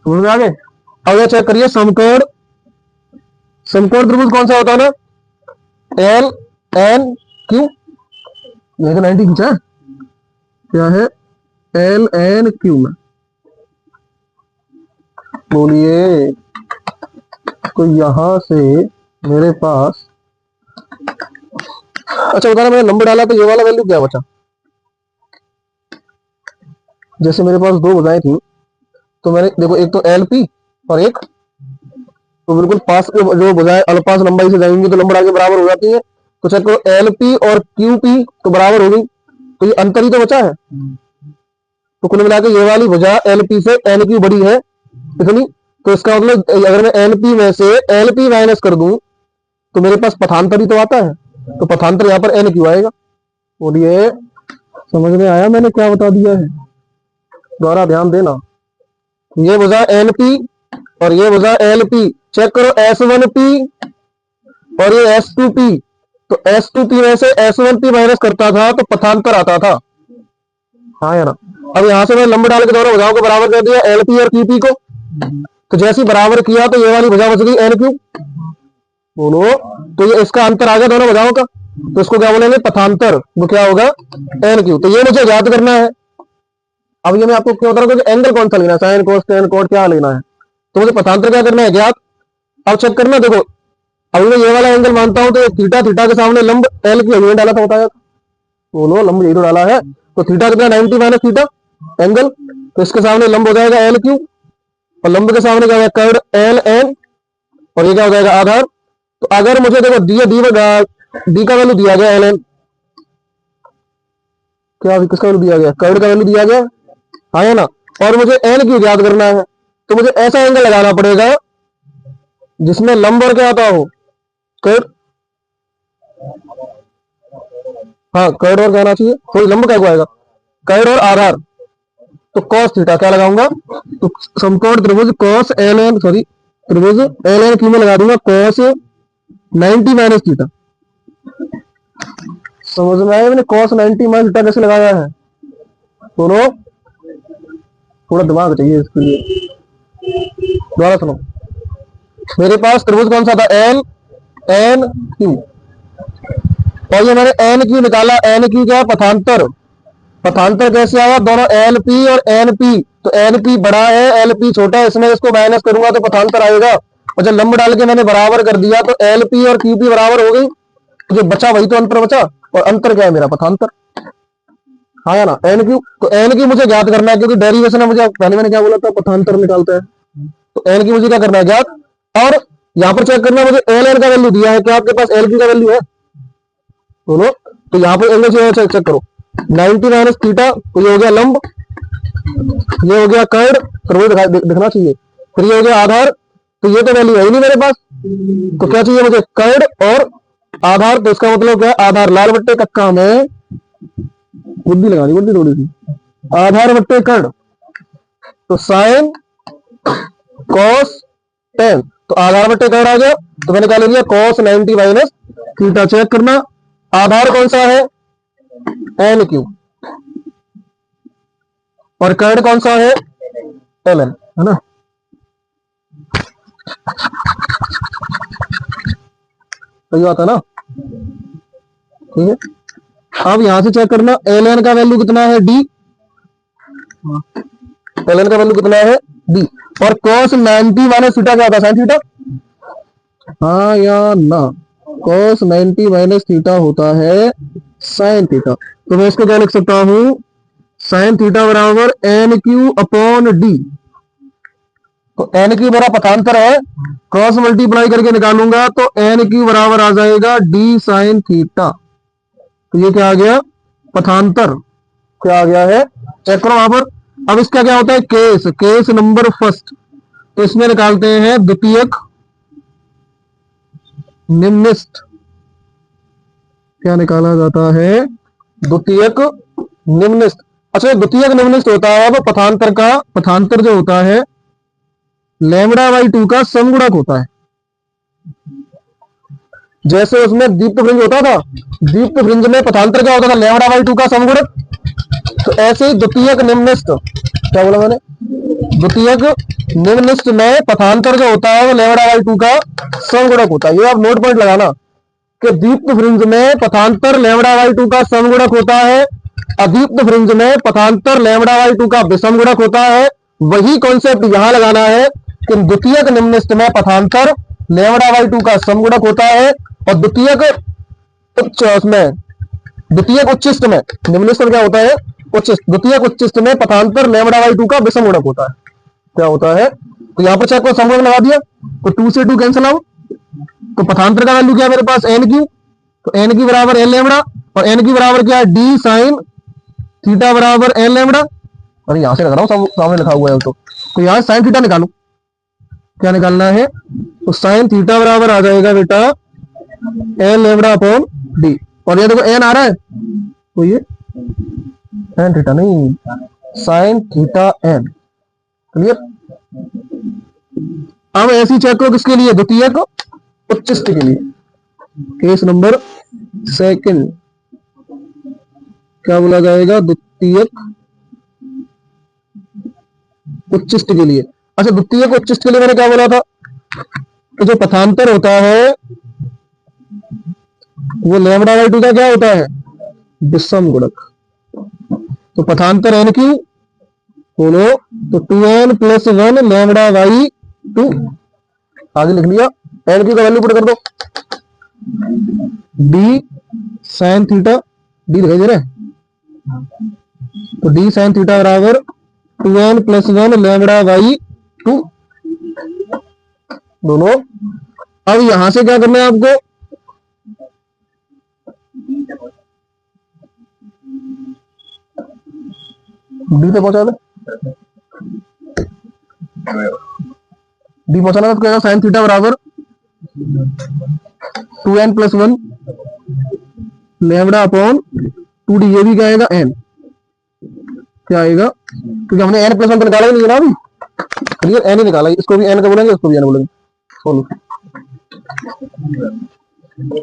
S1: समझ में आ गए? अब ये चेक करिए, समकोण, समकोण त्रिभुज कौन सा होता है ना, एल एन क्यू, ये तो 90 खींचा है, क्या है, एल एन क्यू में। बोलिए, तो यहां से मेरे पास, अच्छा बताना, मैंने नंबर डाला तो ये वाला वैल्यू क्या बचा, जैसे मेरे पास दो भुजाएं थी, तो मैंने देखो एक तो एल पी और एक, तो बिल्कुल पास जो भुजाएं अलपास लंबाई से जाएंगी तो नंबर आगे बराबर हो जाती है, तो चेक करो एल पी और क्यू पी तो बराबर हो गई, तो ये अंतर ही तो बचा है। तो कुल मिलाकर ये वाली भुजा एल पी से एन क्यू बड़ी है इतनी, तो इसका मतलब अगर मैं एल पी में से एल पी माइनस कर दूं तो मेरे पास पथांतर ही तो आता है, तो पथांतर यहाँ पर एन क्यू आएगा। बोलिए, समझ में आया मैंने क्या बता दिया है? दोबारा ध्यान देना, ये भुजा एल पी और ये भुजा एल पी, चेक करो S1P और ये S2P, तो S2P में से S1P माइनस करता था तो पथांतर आता था, हाँ या ना? अब यहां से मैं लंब डाल के दोनों भुजाओं को बराबर कर दिया, LP और QP को, तो जैसे ही बराबर किया तो ये वाली भुजा बच गई NQ, बोलो, तो ये इसका अंतर आ गया दोनों भुजाओं का, तो इसको क्या बोलेंगे, पथांतर, वो क्या होगा, NQ। तो ये मुझे याद करना है। अब ये मैं आपको क्यों बता रहा हूँ कि एंगल कौन सा लेना है, साइन कोस टेन कोट क्या लेना है, तो मुझे पथांतर क्या करना है, ज्ञात। अब चेक करना, देखो अभी मैं ये वाला एंगल मानता हूं, तो थीटा, थीटा के सामने लंब एल की अभी डाला था, बताया बोलो, लंब जीरो डाला है, तो थीटा कितना, 90 माइनस थीटा एंगल, तो इसके सामने लंब हो जाएगा एल क्यू, और लंब के सामने क्या होगा, कर्ड एल एन, और ये क्या हो जाएगा, आधार। तो अगर मुझे देखो डी का वैल्यू दिया गया एल एन, क्या किसका वैल्यू दिया गया, कर्ड का वैल्यू दिया गया, हाँ है ना, और मुझे एन क्यू याद करना है, तो मुझे ऐसा एंगल लगाना पड़ेगा जिसमें लंब और क्या आता हो, कर्ड, हाँ कर्ड और क्या आना चाहिए, कोई लंब क्या आएगा, कर्ड और आधार, तो cos थीटा क्या लगाऊंगा, तो समकोण त्रिभुज cos एल एन, सॉरी त्रिभुज एल एन क्यू में लगा दूंगा cos 90 माइनस थीटा। समझ में आया मैंने cos 90 माइनस थीटा कैसे लगाया है, दोनों थोड़ा दिमाग चाहिए इसके लिए। दोबारा सुनो, मेरे पास त्रिभुज कौन सा था, एल एन क्यू, और ये मैंने एन क्यू निकाला, एन क्यू क्या है, पथांतर, पथांतर कैसे आया, दोनों एल पी और एन पी, तो एन पी बड़ा है एल पी छोटा है, इसमें इसको माइनस करूंगा तो पथांतर आएगा, और जब लंब डाल के मैंने बराबर कर दिया तो एल पी और क्यू पी बराबर हो गई, जो बचा वही तो अंतर बचा, और अंतर क्या है मेरा, पथांतर, हाँ या ना, एन क्यू। तो एन क्यू मुझे ज्ञात करना है, क्योंकि डेरिवेशन में मुझे पहले मैंने क्या बोला था, पथांतर निकालता है, तो एन क्यू मुझे क्या करना है, ज्ञात। और यहाँ पर चेक करना, मुझे एल एन का वैल्यू दिया है, क्या आपके पास एल क्यू का वैल्यू है, बोलो, तो यहाँ पर एंगल चेक करो, 90 माइनस थीटा, तो ये हो गया लंब, ये हो गया कर्ड, फिर वो दिखना चाहिए, फिर ये हो गया आधार, तो ये तो वैल्यू है ही नहीं मेरे पास, तो क्या चाहिए मुझे, कर्ड और आधार। तो इसका मतलब क्या है, आधार लाल बट्टे कक्का में, बुद्धि लगानी बुद्धि थोड़ी सी, आधार बट्टे कर्ड, तो साइन कॉस टेन, तो आधार बट्टे कर्ड आ गया, तो मैंने क्या ले लिया, कॉस 90 माइनस थीटा। चेक करना आधार कौन सा है, एन क्यू, और कर्ड कौन सा है, एल एन, है ना। सही बात है ना, ठीक है। अब यहां से चेक करना एल एन का वैल्यू कितना है, डी, एल एन का वैल्यू कितना है, डी, और कॉस 90 माइनस थीटा क्या होता है, साइन थीटा, हाँ या ना, कॉस 90 माइनस थीटा होता है साइन थीटा। तो मैं इसको क्या लिख सकता हूं, साइन थीटा बराबर एन क्यू अपॉन डी, तो एन क्यू बराबर पथांतर है, क्रॉस मल्टीप्लाई करके निकालूंगा तो एन क्यू बराबर आ जाएगा डी साइन थीटा, तो ये क्या आ गया, पथांतर, क्या आ गया है, चेक करो वहां पर। अब इसका क्या होता है, केस, केस नंबर फर्स्ट, तो इसमें निकालते हैं द्वितीयक निम्निष्ठ, क्या निकाला जाता है, द्वितीयक निम्निष्ठ। अच्छा द्वितीयक निम्निष्ठ होता है, वो पथांतर का, पथांतर जो होता है लैम्बडा बाई 2 का समगुणक होता है। जैसे उसमें दीप्त फ्रिंज होता था, दीप्त फ्रिंज में पथांतर क्या होता था, लैम्बडा बाई 2 का समगुणक, तो ऐसे ही द्वितीयक निम्निष्ठ, क्या बोला मैंने, द्वितीयक निम्निष्ठ में पथांतर जो होता है वो लैम्बडा बाई 2 का समगुणक होता है। ये आप नोट पॉइंट लगाना कि दीप्त फ्रिंज में पथांतर लैम्बडा बाई 2 का समगुणक होता है, अदीप्त फ्रिंज में पथांतर लैम्बडा बाई 2 का विषमगुणक होता है। वही कॉन्सेप्ट यहां लगाना है कि द्वितीयक निम्निष्ठ में पथांतर लैम्बडा बाई 2 का समगुणक होता है, और द्वितीयक उच्च में, द्वितीयक उच्चिष्ट में, निम्निष्ठ में क्या होता है, उच्चिष्ट, द्वितीयक उच्चिष्ट में पथांतर लैम्बडा बाई 2 का विषमगुणक होता है। क्या होता है, तो यहां पर चेक को समगुणक लगा दिया, तो 2 से 2 कैंसिल आउट, तो पथांतर का वैल्यू क्या है मेरे पास, एन क्यू, तो एन की बराबर एन लैम्बडा, और एन की बराबर क्या है, डी साइन थीटा बराबर एन लैम्बडा, अरे यहां से लग रहा हूं, सामने लिखा हुआ है तो यहां साइन थीटा निकालो, क्या निकालना है, तो साइन थीटा बराबर आ जाएगा बेटा एन लैम्बडा अपॉन डी, और ये देखो एन आ रहा है, तो ये एन थीटा नहीं, साइन थीटा एन, क्लियर। अब ऐसी चेक करो किसके लिए, द्वितीयक उच्चिष्ट के लिए, केस नंबर सेकंड, क्या बोला जाएगा, द्वितीयक उच्चिष्ट के लिए। अच्छा द्वितीयक उच्चिष्ट के लिए मैंने क्या बोला था, कि जो पथांतर होता है वो लैम्बडा बाई 2 का क्या होता है, विषम गुणक, तो पथांतर एन क्यू बोलो, तो 2n प्लस 1 लैम्बडा बाई 2, आगे लिख लिया, एन क्यू का वैल्यू पुट कर दो, डी साइन थीटा, डी दिखाई दे रहा है, तो डी साइन थीटा बराबर 2n प्लस 1 लैम्बडा बाई 2, दोनों। अब यहां से क्या करना है आपको, डी पे पहुंचा दे, डी पहुंचाना तो क्या, साइन थीटा बराबर 2n plus 1 lambda upon 2d, ये भी क्या आएगा एन, क्या आएगा, क्योंकि हमने एन प्लस 1 तो निकाला ही नहीं है ना अभी, क्लियर, एन ही निकाला, इसको भी एन का बोलेंगे, इसको भी एन बोलेंगे, सोल्व।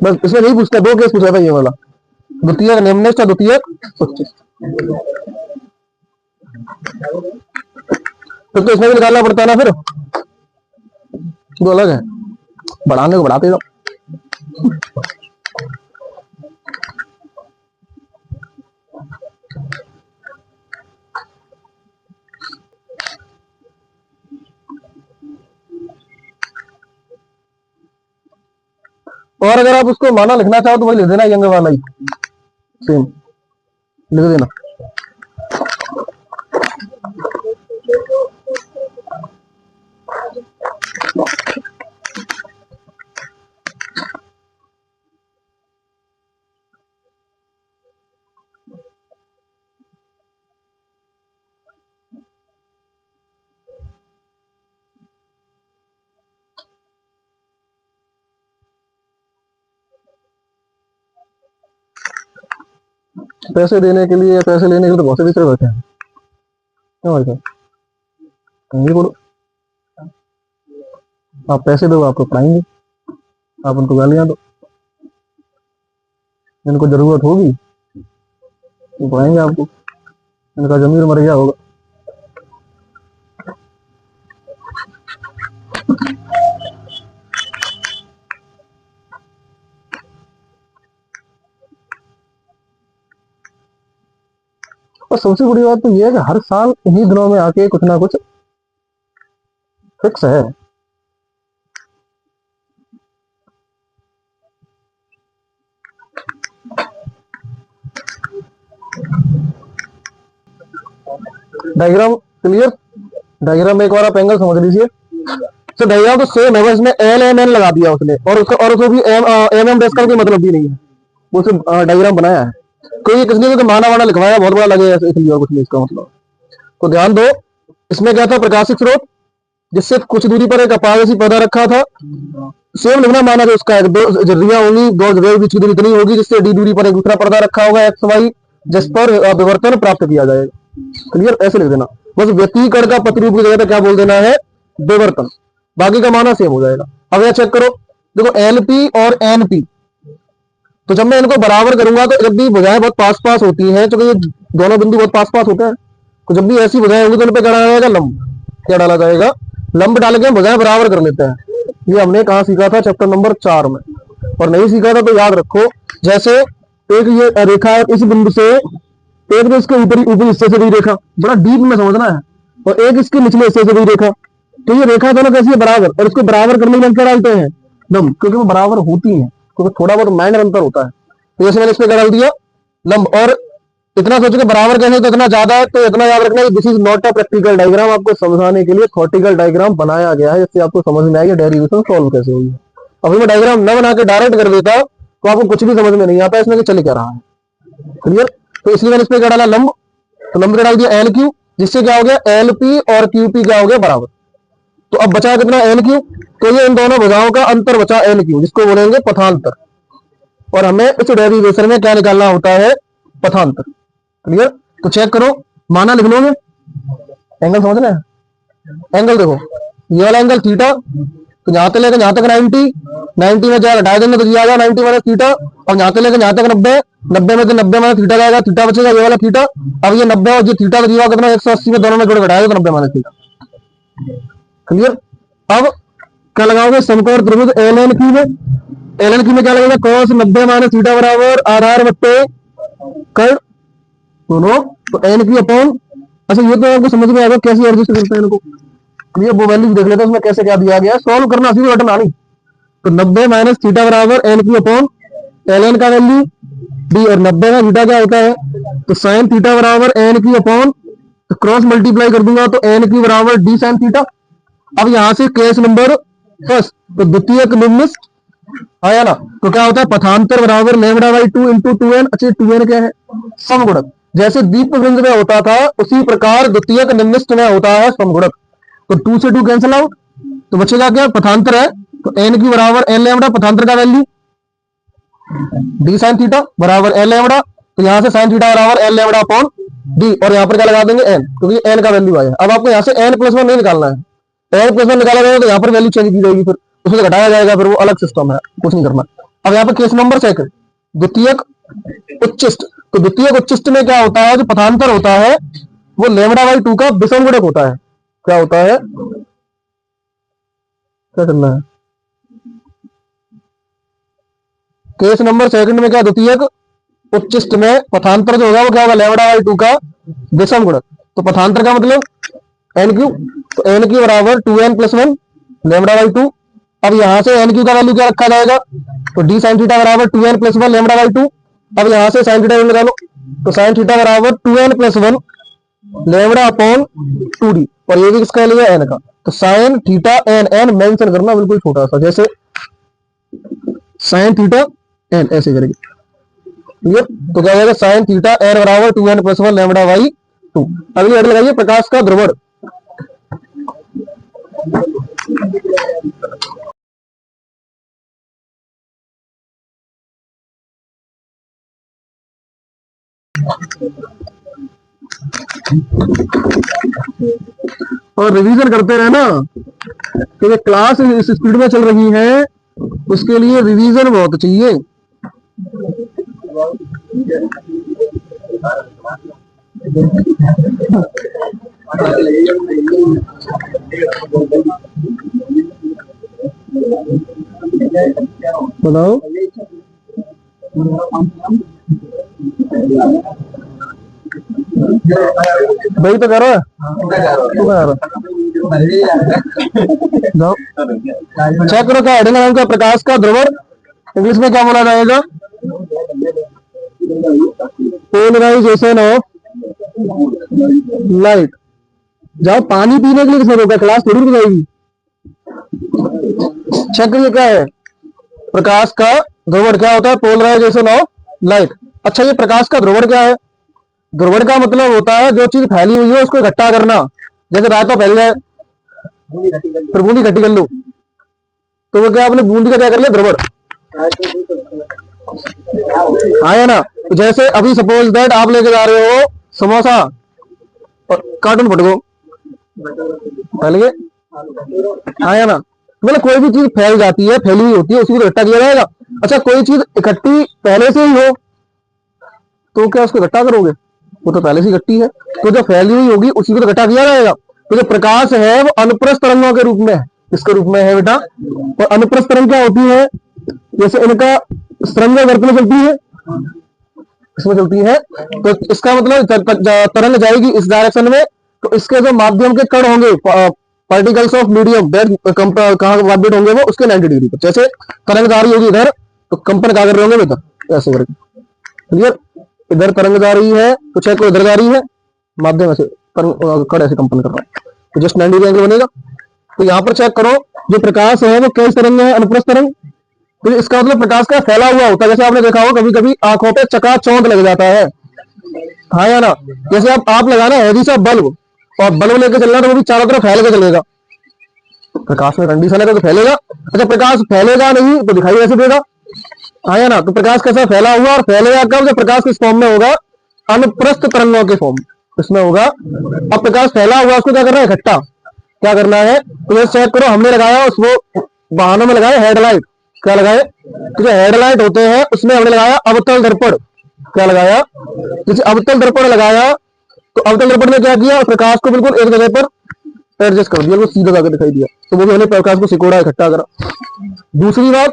S1: बस इसमें नहीं पूछता, दो केस पूछा था ये वाला, द्वितीयक निम्निष्ठ और द्वितीयक उच्चिष्ट, तो इसमें भी निकालना पड़ता है ना, फिर दो अलग है, बढ़ाने को बढ़ाते जाओ। और अगर आप उसको माना लिखना चाहो तो वही लिख देना, यंग वाला ही सेम लिख देना। पैसे देने के लिए या पैसे लेने के लिए तो बहुत से टीचर बैठे हैं। क्यों भाई साहब, कहीं बोलो, आप पैसे दो आपको पढ़ाएंगे, आप उनको गालियां दो, जिनको जरूरत होगी वो पढ़ाएंगे आपको, इनका जमीर मर गया होगा। और सबसे बड़ी बात तो ये है कि हर साल इन्हीं दिनों में आके कुछ ना कुछ फिक्स है। Diagram clear? डायग्राम में एक बार आप एंगल समझ लीजिए। तो डायग्राम तो सेम है, बस इसमें एल एम एन लगा दिया उसने, और उसको भी एम एम डैश करके मतलब भी नहीं है, वो सिर्फ डायग्राम बनाया है। कोई किसने तो माना वाना लिखवाया बहुत बड़ा लगे इसलिए, और कुछ नहीं इसका मतलब। तो ध्यान दो, इसमें क्या था, प्रकाशिक स्रोत जिससे कुछ दूरी पर एक अपारदर्शी पौधा रखा था, सेम लिखना माना जो उसका है, दो झर्रियां होंगी, दो जगह बीच की दूरी इतनी होगी जिससे डी दूरी पर एक दूसरा पर्दा रखा होगा एक्स वाई, जिस पर विवर्तन प्राप्त किया जाएगा। क्लियर? ऐसे लिख देना, बस व्यतिकरण का प्रतिरूप की जगह पे क्या बोल देना है, विवर्तन, बाकी का माना सेम हो जाएगा। अब यह चेक करो, देखो एलपी और एनपी, तो जब मैं इनको बराबर करूंगा तो जब भी भुजाएं बहुत पास पास होती हैं, तो ये दोनों बिंदु बहुत पास पास होते हैं, तो जब भी ऐसी भुजाएं होंगी तो उन पे क्या डाला जाएगा, लंब। क्या डाला जाएगा, लंब डाल के भुजाएं बराबर कर लेते हैं। ये हमने कहा सीखा था, चैप्टर नंबर 4 में, और नहीं सीखा था तो याद रखो। जैसे एक ये रेखा है, इस बिंदु से एक तो इसके ऊपरी ऊपरी हिस्से से भी रेखा, बड़ा डीप में समझना है, और एक इसके निचले हिस्से से भी रेखा, तो ये रेखा दोनों कैसी है, बराबर, और इसको बराबर करने में हम क्या डालते हैं, लंब, क्योंकि वो बराबर होती है, क्योंकि थोड़ा बहुत माइनर अंतर होता है। तो जैसे मैंने इस पे क्या डाल दिया, लंब, और इतना सोचो कि बराबर कैसे, तो इतना ज्यादा है, तो इतना याद रखना है, this is not a practical diagram, आपको समझाने के लिए थॉटिकल डायग्राम बनाया गया है, जिससे आपको समझ में आएगा डेरिवेशन सॉल्व कैसे हुई है। अभी मैं डायग्राम न बना के डायरेक्ट कर देता तो आपको कुछ भी समझ में नहीं आता इसमें कि चल क्या रहा है। क्लियर? तो इसलिए मैंने इस पे क्या डाला, लंब, तो लंब का डाल दिया एल क्यू, जिससे क्या हो गया, एल पी और क्यू पी क्या हो गया, बराबर। तो अब बचा कितना, एल क्यू, तो ये इन दोनों भुजाओं का अंतर बचा एल क्यू, जिसको बोलेंगे पथांतर, और हमें इस डेरिवेशन में क्या निकालना होता है, पथांतर। क्लियर? तो चेक करो, माना लिख लोगे, एंगल समझना है, एंगल देखो, ये वाला एंगल थीटा, तो यहां से लेकर यहां तक 90, 90 में जाएगा हटा देंगे तो ये आ जाएगा 90 माइनस थीटा, और यहां से लेकर यहां तक 90, 90 में से 90 माइनस थीटा जाएगा, थीटा बचेगा ये वाला थीटा। अब ये 90 और जो थीटा का कितना 180 में दोनों में जोड़ घटाएगा तो 90 माइनस थीटा। क्लियर? अब क्या लगाओगे, समकोण त्रिभुज एल एन क्यू में, एल एन क्यू में क्या लगेगा, cos 90 माइनस थीटा बराबर आधार बट्टे कर्ण दोनों, तो एन क्यू अपॉन, अच्छा ये तो आपको समझ में आएगा कैसे एडजस्ट करते हैं इनको। क्लियर? वो वैल्यू देख लेते हैं उसमें कैसे क्या दिया गया है, सॉल्व करना सीधे बटन आनी। तो 90 माइनस थीटा बराबर N Q upon L N का वैल्यू डी, और 90 का थीटा क्या होता है, तो साइन थीटा बराबर एन क्यू अपॉन, तो क्रॉस मल्टीप्लाई कर दूंगा तो एन क्यू बराबर डी साइन थीटा। अब यहां से केस नंबर फर्स्ट, तो द्वितीयक निम्नलिखित आया ना, तो क्या होता है, पथांतर बराबर लैम्डा बाई 2 इंटू 2n। अच्छा 2n क्या है, समगुणक, जैसे दीपवृंद में होता था उसी प्रकार द्वितीयक निम्नलिखित में होता है समगुणक। तो 2 से 2 कैंसिल आउट, तो बचेगा क्या, पथांतर है, तो एन की बराबर एन लैम्डा, पथांतर का वैल्यू डी साइन थीटा बराबर एन लैम्डा, तो यहां से साइन थीटा बराबर एन लैम्डा अपॉन डी, और यहां पर क्या लगा देंगे एन, क्योंकि एन का वैल्यू आया। अब आपको यहां से एन प्लस वन नहीं निकालना है, एन प्लस वन निकाला जाएगा तो यहाँ पर वैल्यू चेंज की जाएगी, फिर उसमें घटाया जाएगा, फिर वो अलग सिस्टम है, कुछ नहीं करना। अब यहाँ पर केस नंबर सेकंड, द्वितीयक उच्चिष्ट, तो द्वितीयक उच्चिष्ट में क्या होता है, जो पथांतर होता है वो लैम्डा बाई 2 का विषम गुणक होता है। क्या होता है, क्या करना है, केस नंबर सेकंड में क्या, द्वितीयक उच्चिष्ट में पथांतर जो होगा वो क्या होगा, लैम्डा बाई 2 का विषम गुणक। तो पथांतर का मतलब एन क्यू, तो एन क्यू बराबर 2n प्लस 1 लैम्डा बाई 2। अब यहां से एन क्यू का वैल्यू क्या रखा जाएगा, तो डी साइन थीटा बराबर 2n प्लस 1 लैम्डा बाई 2। अब यहां से साइन थीटा निकालो, तो साइन थीटा बराबर 2n plus 1 lambda upon 2d, और ये भी किसका लिया, एन का। तो sine theta N, N mention करना बिल्कुल छोटा सा, जैसे साइन थीटा एन ऐसे करेंगे। क्लियर? तो क्या हो जाएगा, साइन थीटा एन बराबर 2n प्लस 1 लैम्डा बाई 2। अगली हेड लगाइए, प्रकाश का ध्रुवण। और रिवीजन करते रहे ना, तो ये क्लास इस स्पीड में चल रही है, उसके लिए रिवीजन बहुत चाहिए। बताओ भाई, तो करो चेक करो क्या हेडिंग नाम का प्रकाश का ध्रुवण इंग्लिश में क्या बोला जाएगा? Polarisation of light. जाओ पानी पीने के लिए किसने रोका? क्लास थोड़ी रुक जाएगी। चेक करिए क्या है प्रकाश का ध्रुवण, क्या होता है? Polarisation of light. अच्छा, ये प्रकाश का ध्रुवण क्या है? ध्रुवण का मतलब होता है जो चीज फैली हुई है उसको इकट्ठा करना। जैसे रात फैल जाए फिर बूंदी इकट्ठी कर लो, तो वो क्या आपने बूंदी का क्या कर लिया? ध्रुवण। आया ना? तो जैसे अभी सपोज दैट आप लेके जा रहे हो समोसा और कार्टून फट गो, फैल गए। आया ना? मतलब कोई भी चीज फैल जाती है, फैली हुई होती है, उसी को इकट्ठा किया जाएगा। अच्छा, कोई चीज इकट्ठी पहले से ही हो तो क्या उसको इकट्ठा करोगे? वो तो पहले से इकट्ठी है, तो जो फैली हुई होगी उसी को तो इकट्ठा किया जाएगा। तो जो प्रकाश है वो अनुप्रस्थ तरंगों के रूप में है। इसके रूप में है बेटा। और अनुप्रस्थ तरंग क्या होती है? जैसे इनका तरंग वर्त में चलती है, इसमें चलती है, तो इसका मतलब तरंग जाएगी इस डायरेक्शन में, तो इसके जो माध्यम के कण होंगे, पार्टिकल्स ऑफ मीडियम कहाँ वाइब्रेट होंगे वो उसके 90 डिग्री पर। जैसे तरंग जा रही होगी इधर, तो कंपन कहाँ कर रहे होंगे इधर, ऐसे करके। क्लियर? इधर तरंग जा रही है तो चेक को इधर जा रही है, माध्यम ऐसे कण ऐसे कंपन कर रहा है, तो जस्ट 90 डिग्री एंगल बनेगा। तो यहाँ पर चेक करो, जो प्रकाश है वो कैसी तरंग है? अनुप्रस्थ तरंग। तो इसका मतलब प्रकाश का फैला हुआ होता है। जैसे आपने देखा हो कभी कभी आंखों पे चकाचौंध लग जाता है, हाँ या ना? जैसे आप लगाना हैवी सा बल्ब और बल्ब लेके चलना, तो वो भी चारों तरफ फैल के चलेगा। प्रकाश में कंडीशन है तो फैलेगा। अच्छा, प्रकाश फैलेगा नहीं तो दिखाई कैसे देगा? हाँ या ना? तो प्रकाश कैसा फैला हुआ और फैलेगा कब? जब प्रकाश किस फॉर्म में होगा? अनुप्रस्थ तरंगों के फॉर्म इसमें होगा। अब प्रकाश फैला हुआ उसको क्या करना है? इकट्ठा। क्या करना है? तो ये चेक करो, हमने लगाया उसको वाहनों में लगाया हेडलाइट। क्या लगाए? तो जो हेडलाइट होते हैं उसमें हमने लगाया अवतल दर्पण। क्या लगाया? जैसे अवतल दर्पण लगाया तो अवतल दर्पण ने क्या किया? प्रकाश को बिल्कुल एक जगह पर एडजस्ट कर दिया, वो सीधा जाकर दिखाई दिया, तो वो भी हमने प्रकाश को सिकोड़ा, इकट्ठा करा। दूसरी बात,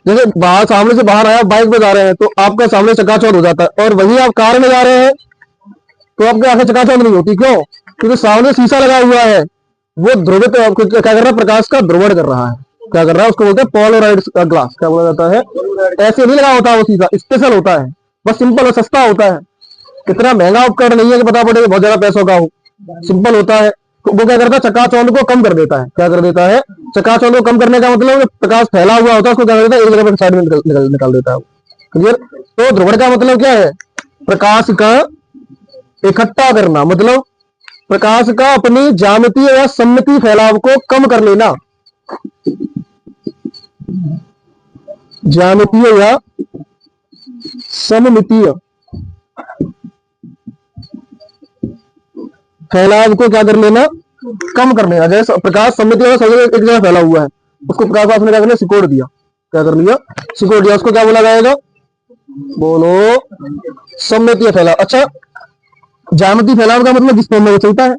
S1: जैसे बाहर सामने से बाहर आया, बाइक पे जा रहे हैं तो आपका सामने चकाचौंध हो जाता है, और वही आप कार में जा रहे हैं तो आपके आंखें चकाचौंध नहीं होती। क्यों? क्योंकि सामने शीशा लगा हुआ है, वो ध्रुवित क्या कर रहा है? प्रकाश का ध्रुवण कर रहा है। क्या कर रहा है? उसको बोलते हैं पोलराइड ग्लास। क्या बोला जाता है? ऐसे नहीं लगा होता वो शीशा, स्पेशल होता है, बस सिंपल और सस्ता होता है। कितना महंगा उपकरण नहीं है कि पता पड़े बहुत ज्यादा पैसों का हो, सिंपल होता है। तो वो क्या करता है? चकाचौंध को कम कर देता है। क्या कर देता है? चकाचौंध को कम करने का मतलब प्रकाश फैला हुआ होता है उसको क्या कर देता है? एक जगह पर साइड में निकाल देता है। क्लियर? तो ध्रुवण का मतलब क्या है? प्रकाश का इकट्ठा करना, मतलब प्रकाश का अपनी ज्यामितीय या सममितीय फैलाव को कम कर लेना। ज्यामितीय या सममितीय फैलाव को क्या कर लेना? कम कर लेना। जैसे प्रकाश सममितीय एक जगह फैला हुआ है, उसको प्रकाश आपने क्या कर लिया? सिकोड़ दिया। क्या कर लिया? सिकोड़ दिया। उसको क्या बोला जाएगा? बोलो, सममितीय फैलाव। अच्छा, ज्यामितीय फैलाव का मतलब जिस फॉर्म में वो चलता है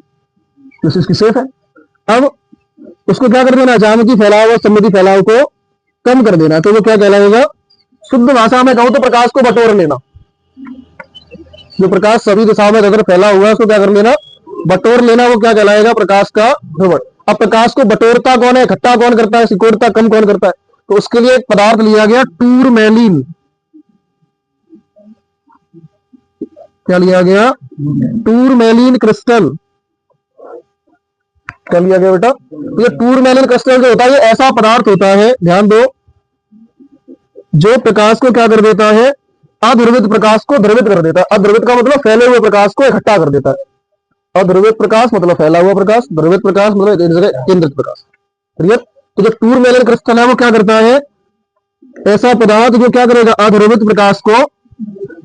S1: तो इसकी सेफ है। अब उसको क्या कर देना? ज्यामितीय फैलाव और सममितीय फैलाव को कम कर देना, तो वो क्या कहलाएगा? शुद्ध भाषा में कहूं तो प्रकाश को बटोर लेना। जो प्रकाश सभी दिशाओं में अगर फैला हुआ है उसको क्या कर लेना? बटोर लेना। वो क्या कहलाएगा? प्रकाश का ध्रुवण। अब प्रकाश को बटोरता कौन है? इकट्ठा कौन करता है? सिकोड़ता कम कौन करता है? तो उसके लिए एक पदार्थ लिया गया, टूरमैलिन। क्या लिया गया? टूरमैलिन क्रिस्टल। क्या लिया गया बेटा? ये टूरमैलिन क्रिस्टल जो होता है ये ऐसा पदार्थ होता है, ध्यान दो, जो प्रकाश को क्या कर देता है? अध्रुवित प्रकाश को ध्रुवित कर देता है। अध्रुवित का मतलब फैले हुए प्रकाश को इकट्ठा कर देता है। अध्रुवित प्रकाश मतलब फैला हुआ प्रकाश, ध्रुवित प्रकाश मतलब केंद्रित प्रकाश। क्लियर? तो जो टूरमैलिन क्रिस्टल है वो क्या करता है? ऐसा पदार्थ जो क्या करेगा? अध्रुवित प्रकाश को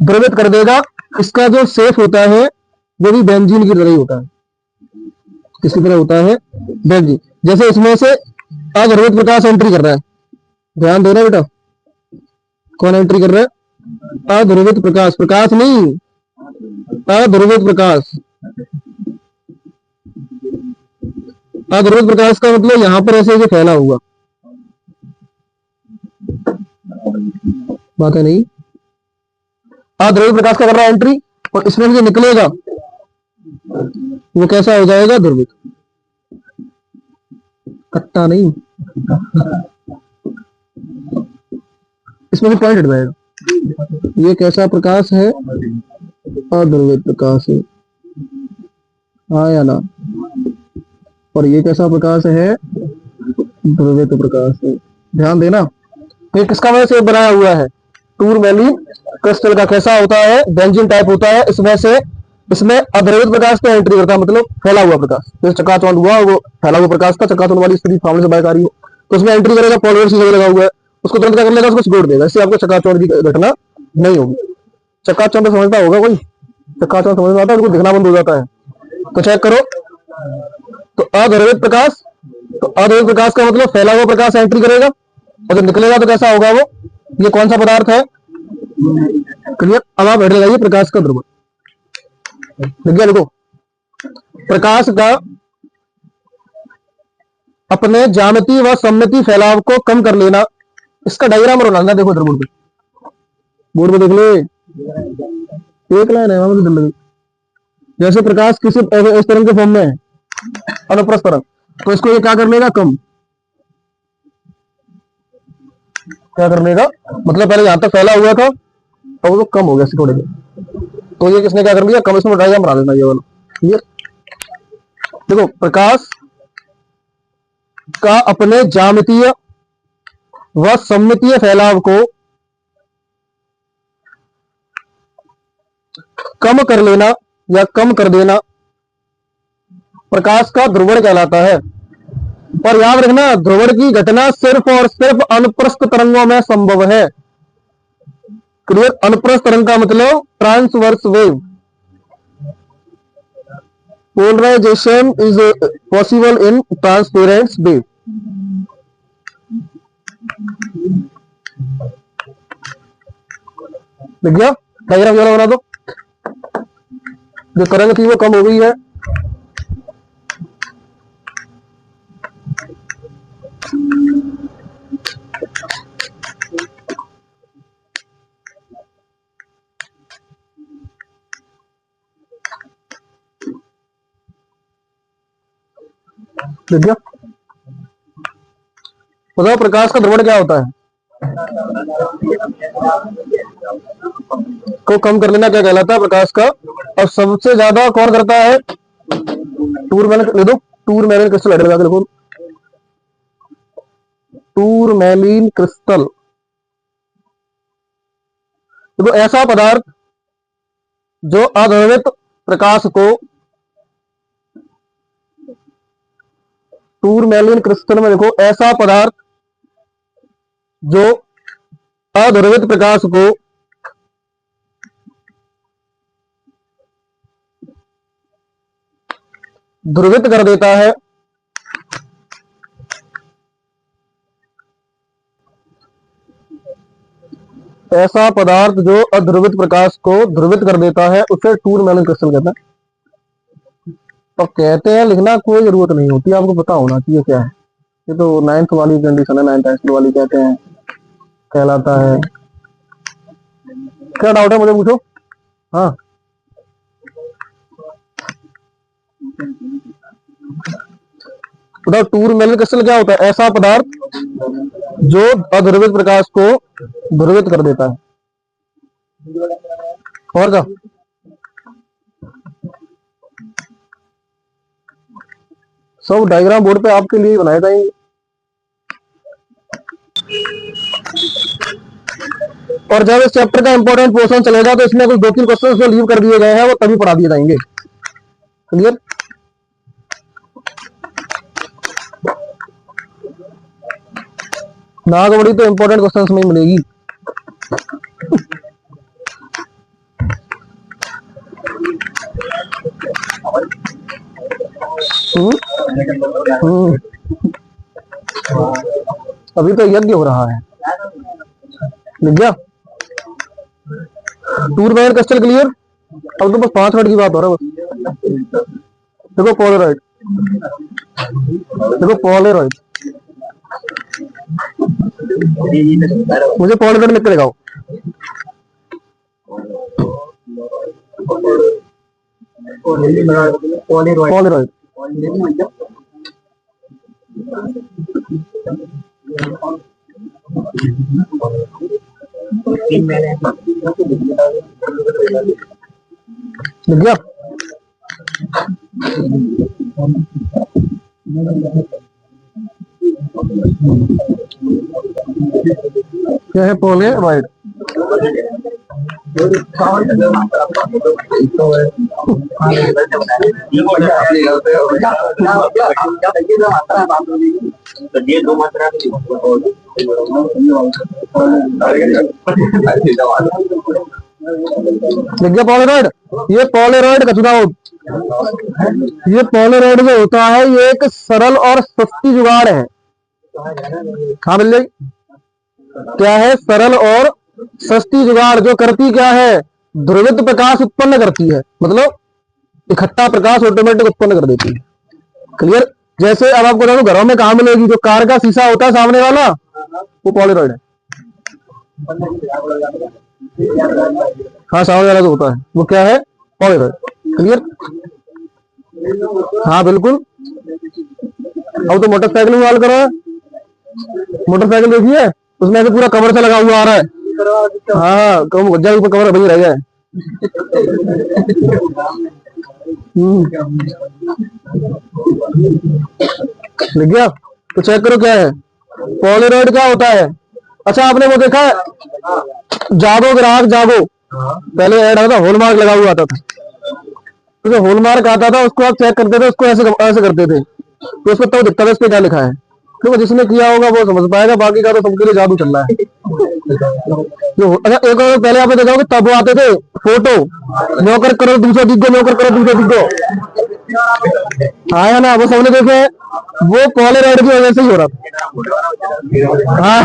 S1: ध्रुवित कर देगा इसका जो शेप होता है वो भी बेंजीन की तरह ही होता है। किसकी तरह होता है? बेंजीन। जैसे इसमें से अध्रुवित प्रकाश एंट्री कर रहा है, ध्यान दे रहे बेटा, कौन एंट्री कर रहा है? अध्रुवित प्रकाश, प्रकाश नहीं, अध्रुवित प्रकाश। अध्रुवित प्रकाश का मतलब यहां पर ऐसे फैला हुआ, बात है नहीं। अध्रुवित प्रकाश का कर रहा है एंट्री, और इसमें जो निकलेगा वो कैसा हो जाएगा? ध्रुवित, कट्टा नहीं, इसमें भी पॉइंट हट जाएगा। ये कैसा प्रकाश है? अध्रुवित प्रकाश है, हाँ या ना? और ये कैसा प्रकाश है? ध्रुवित प्रकाश है। ध्यान देना। ये किसका वजह से बनाया हुआ है? टूरमैलीन क्रिस्टल का। कैसा होता है? बेंजीन टाइप होता है। इसमें से इसमें अध्रुवित प्रकाश पे एंट्री करता है, मतलब फैला हुआ प्रकाश। जैसे चकाचौंध हुआ, वो फैला हुआ प्रकाश था, चकाचौंध वाली स्थिति सामने से बाहर आ रही हो, तो उसमें एंट्री करेगा, पॉलीमर शीशा लगा हुआ है, उसको तुरंत क्या कर लेगा? उसको सिकोड़ देगा, इससे आपको चकाचौंध की घटना नहीं होगी। चकाचौंध समझता होगा कोई? चकाचौंध समझ में आता है, उनको दिखना बंद हो जाता है। तो चेक करो, तो अध्रुवित प्रकाश, तो अध्रुवित प्रकाश का मतलब फैला हुआ प्रकाश एंट्री करेगा, और जब निकलेगा तो कैसा होगा वो? ये कौन सा पदार्थ है? क्लियर? अब आप हट लगाइए प्रकाश का ध्रुवण। देखो, प्रकाश का अपने ज्यामिति व सममिति फैलाव को कम कर लेना, इसका डायग्राम बनाना। देखो इधर बोर्ड पे, बोर्ड पे देख ले, एक लाइन है वहां पर। जैसे प्रकाश किसी इस तरंग के फॉर्म में है, अनुप्रस्थ तरंग, तो इसको ये क्या कर लेगा? कम। क्या कर लेगा? मतलब पहले यहां तक फैला हुआ था, अब वो कम हो गया थोड़े से, तो ये किसने क्या कर लिया? कम। इसमें डायग्राम बना देना ये वाला। ये देखो, प्रकाश का अपने ज्यामितीय व सममितीय फैलाव को कम कर लेना या कम कर देना प्रकाश का ध्रुवण कहलाता है। और याद रखना, ध्रुवण की घटना सिर्फ और सिर्फ अनुप्रस्थ तरंगों में संभव है। क्लियर? अनुप्रस्थ तरंग का मतलब transverse wave. Polarisation is possible in transparent wave. देख गया? डायग्राम वाला बना दो। जो तरंग थी वो कम हो गई है, देख गया? बताओ प्रकाश का ध्रुवण क्या होता है? को कम कर लेना क्या कहलाता है? प्रकाश का। और सबसे ज्यादा कौन करता है? टूरमैलीन। ले दो, टूरमैलीन क्रिस्टल लगा के देखो, टूरमैलीन क्रिस्टल। देखो, ऐसा पदार्थ जो अध्रुवित प्रकाश को, टूरमैलीन क्रिस्टल में देखो, ऐसा पदार्थ जो अध्रुवित प्रकाश को ध्रुवित कर देता है, ऐसा पदार्थ जो अध्रुवित प्रकाश को ध्रुवित कर देता है, उसे टूरमैलीन क्रिस्टल कहते हैं। तो कहते हैं, लिखना कोई जरूरत नहीं होती, आपको पता होना चाहिए क्या है। ये तो 9th वाली कंडीशन है, 9th हाई वाली कहते हैं, कहलाता है। क्या डाउट है मुझे पूछो। हाँ, बताओ टूरमैलीन क्रिस्टल क्या होता है? ऐसा पदार्थ जो अध्रुवित प्रकाश को ध्रुवित कर देता है। और क्या? सब डायग्राम बोर्ड पे आपके लिए बनाए जाएंगे। और जब इस चैप्टर का इंपॉर्टेंट पोर्शन चलेगा तो इसमें कुछ 2-3 क्वेश्चन जो लीव कर दिए गए हैं वो तभी पढ़ा दिए जाएंगे। क्लियर? नागवड़ी तो इंपॉर्टेंट क्वेश्चन में मिलेगी। हम्म, अभी तो यज्ञ हो रहा है। लिख गया? Tour wire crystal clear. अब तो बस 5 मिनट की बात हो रहा है बस। देखो पोलराइड, देखो पोलराइड, मुझे पोलराइड लिख के दिखाओ। पोलराइड लिख गया? क्या है पोलराइड?
S2: ये दो मात्रा
S1: लिख गया पोलराइड? ये पोलराइड का चुनाव, ये पोलराइड जो होता है ये एक सरल और सस्ती जुगाड़ है। हाँ मिल जाएगी। क्या है? सरल और सस्ती जुगाड़ जो करती क्या है? ध्रुवित प्रकाश उत्पन्न करती है, मतलब इकट्ठा प्रकाश ऑटोमेटिक उत्पन्न कर देती है। क्लियर? जैसे अब आपको देखो घरों में कहाँ मिलेगी, जो कार का शीशा होता है सामने वाला, वो पोलराइड है। हाँ सामने वाला जो होता है वो क्या है? पोलराइड। क्लियर? हाँ बिल्कुल। अब तो मोटरसाइकिल में वाल करो, मोटरसाइकिल देखिए उसमें से पूरा कवर से लगा हुआ आ रहा है। हाँ ऊपर कवर बनी रह गया है। लिख गया? तो चेक करो क्या है पोलराइड क्या होता है। अच्छा आपने वो देखा है जागो ग्राहक जागो, पहले ऐड आता था, हॉलमार्क लगा हुआ आता था, तो जो हॉलमार्क आता था उसको आप चेक करते थे, उसको ऐसे ऐसे करते थे तो उसको तब दिखता था इस पे क्या लिखा है। तो जिसने किया होगा वो समझ पाएगा, बाकी का तो सबके लिए जादू चल रहा है। जो अच्छा एक और पहले आपने देखा होगा तब वो आते थे फोटो, नौकर करो दूसरा दिख गो, नौकर करो दूसरा दिख गो। हाँ ना, वो सबने देखे, वो पोलराइड की वजह से ही हो रहा था। हाँ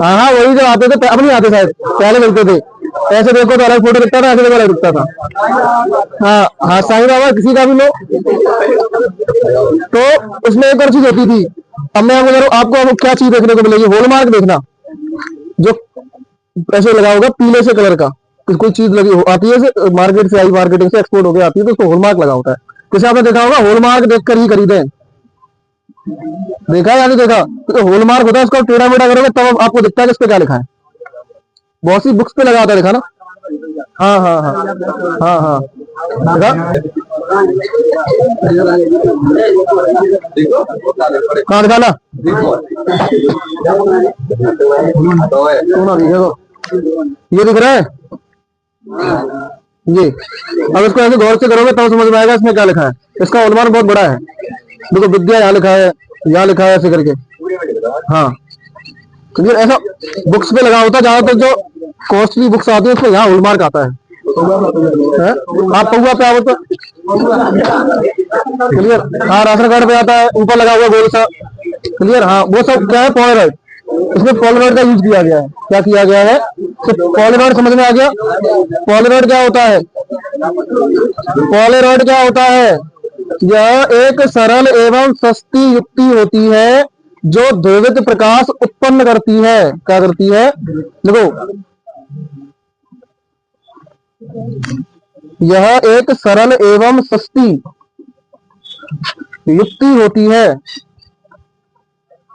S1: हाँ वही जो आते थे, अब नहीं आते शायद, पहले मिलते थे। ऐसे देखो तो अलग फोटो दिखता था, ऐसे देखो अलग दिखता था। हाँ हाँ साईं बाबा किसी का भी लो तो उसमें एक और चीज होती थी। अब मैं आपको क्या चीज देखने को मिलेगी, हॉलमार्क देखना, जो ऐसे लगा होगा पीले से कलर का, कोई चीज लगी आती है मार्केट से आई, मार्केटिंग से एक्सपोर्ट होकर आती है, तो उसको हॉलमार्क लगा होता है। जैसे आपने देखा होगा हॉलमार्क देखकर ही खरीदें, देखा या नहीं देखा? तो हॉलमार्क होता है, उसका टेढ़ा मेढ़ा करोगे तब आपको दिखता है कि इस पे क्या लिखा है। बहुत सी बुक्स पे लगा होता है, देखा ना? हाँ हाँ हाँ हाँ हाँ कहाँ दिखाना? ये दिख रहा है ये। अब इसको ऐसे गौर से करोगे तब समझ में आएगा इसमें क्या लिखा है। इसका हॉलमार्क बहुत बड़ा है, देखो विद्या यहाँ लिखा है, यहाँ लिखा है ऐसे करके। हाँ क्योंकि ऐसा बुक्स पे लगा होता है, ज्यादातर जो कॉस्टली बुक्स आती है उसमें यहाँ हॉलमार्क आता है। आप पहुआ पे आओ तो क्लियर? हाँ राशन कार्ड पे आता है, ऊपर लगा हुआ गोल सा। क्लियर? हाँ वो सब क्या है? पोलराइड। इसमें पोलराइड का यूज किया गया है। क्या किया गया है? तो पोलराइड समझ में आ गया? पोलराइड क्या होता है? पोलराइड क्या होता है? यह एक सरल एवं सस्ती युक्ति होती है जो ध्रुवित प्रकाश उत्पन्न करती है। क्या करती है? देखो यह एक सरल एवं सस्ती युक्ति होती है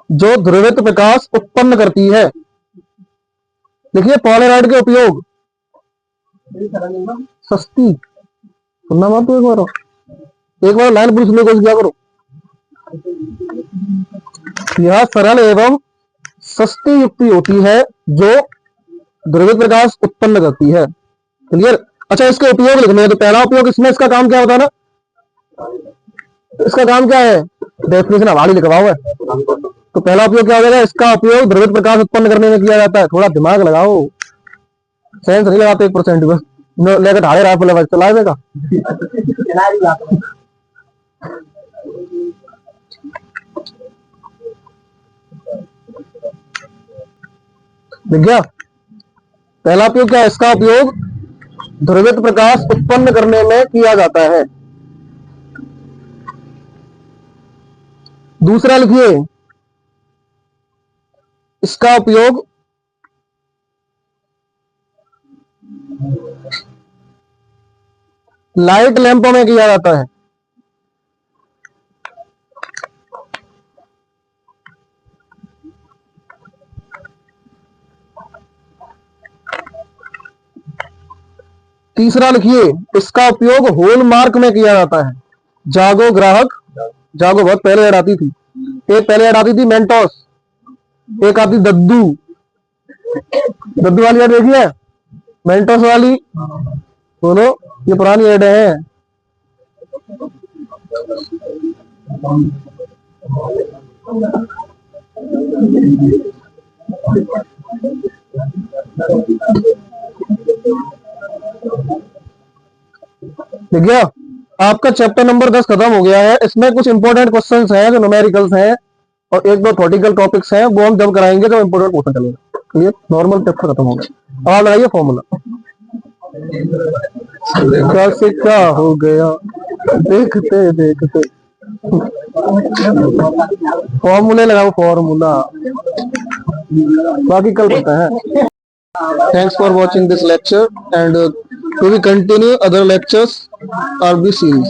S1: जो ध्रुवित प्रकाश उत्पन्न करती है। देखिए पोलराइड के उपयोग, सस्ती, सुनना मत एक बार लाइन पूछ लो, कोशिश क्या करो। यह सरल एवं सस्ती युक्ति होती है जो ध्रुवित प्रकाश उत्पन्न करती है। क्लियर? अच्छा इसके उपयोग लिखने हैं, तो पहला उपयोग इसमें, इसका काम क्या होता है ना, इसका काम क्या है? डेफिनेशन हमारी लिखवा हुआ है। तो पहला उपयोग क्या हो जाएगा? इसका उपयोग ध्रुवित प्रकाश उत्पन्न करने में किया जाता है। थोड़ा दिमाग लगाओ, सेंस नहीं लगाते 1% बस लेकर ढाले रहा चलाएगा। दिख गया? पहला उपयोग क्या है? इसका उपयोग ध्रुवित प्रकाश उत्पन्न करने में किया जाता है। दूसरा लिखिए, इसका उपयोग लाइट लैंपों में किया जाता है। तीसरा लिखिए, इसका उपयोग हॉलमार्क में किया जाता है। जागो ग्राहक, जागो बहुत पहले ऐड आती थी। एक पहले ऐड आती थी मेंटोस, एक आती दद्दू। दद्दू वाली ऐड देखी है? मेंटोस वाली बोलो, ये पुरानी ऐड है। ठीक है, आपका चैप्टर नंबर 10 खत्म हो गया है। इसमें कुछ इंपॉर्टेंट क्वेश्चंस हैं जो न्यूमेरिकल्स हैं और एक दो थ्योरेटिकल टॉपिक्स हैं, वो हम जब कराएंगे जब इंपॉर्टेंट क्वेश्चन चलेगा। क्लियर? नॉर्मल चैप्टर खत्म हो गया। अब आप लगाइए फॉर्मूला। कैसे क्या हो गया देखते देखते। फॉर्मूले लगाओ, फॉर्मूला, बाकी कल पता है। Thanks for watching this lecture and to be continue other lectures or the series.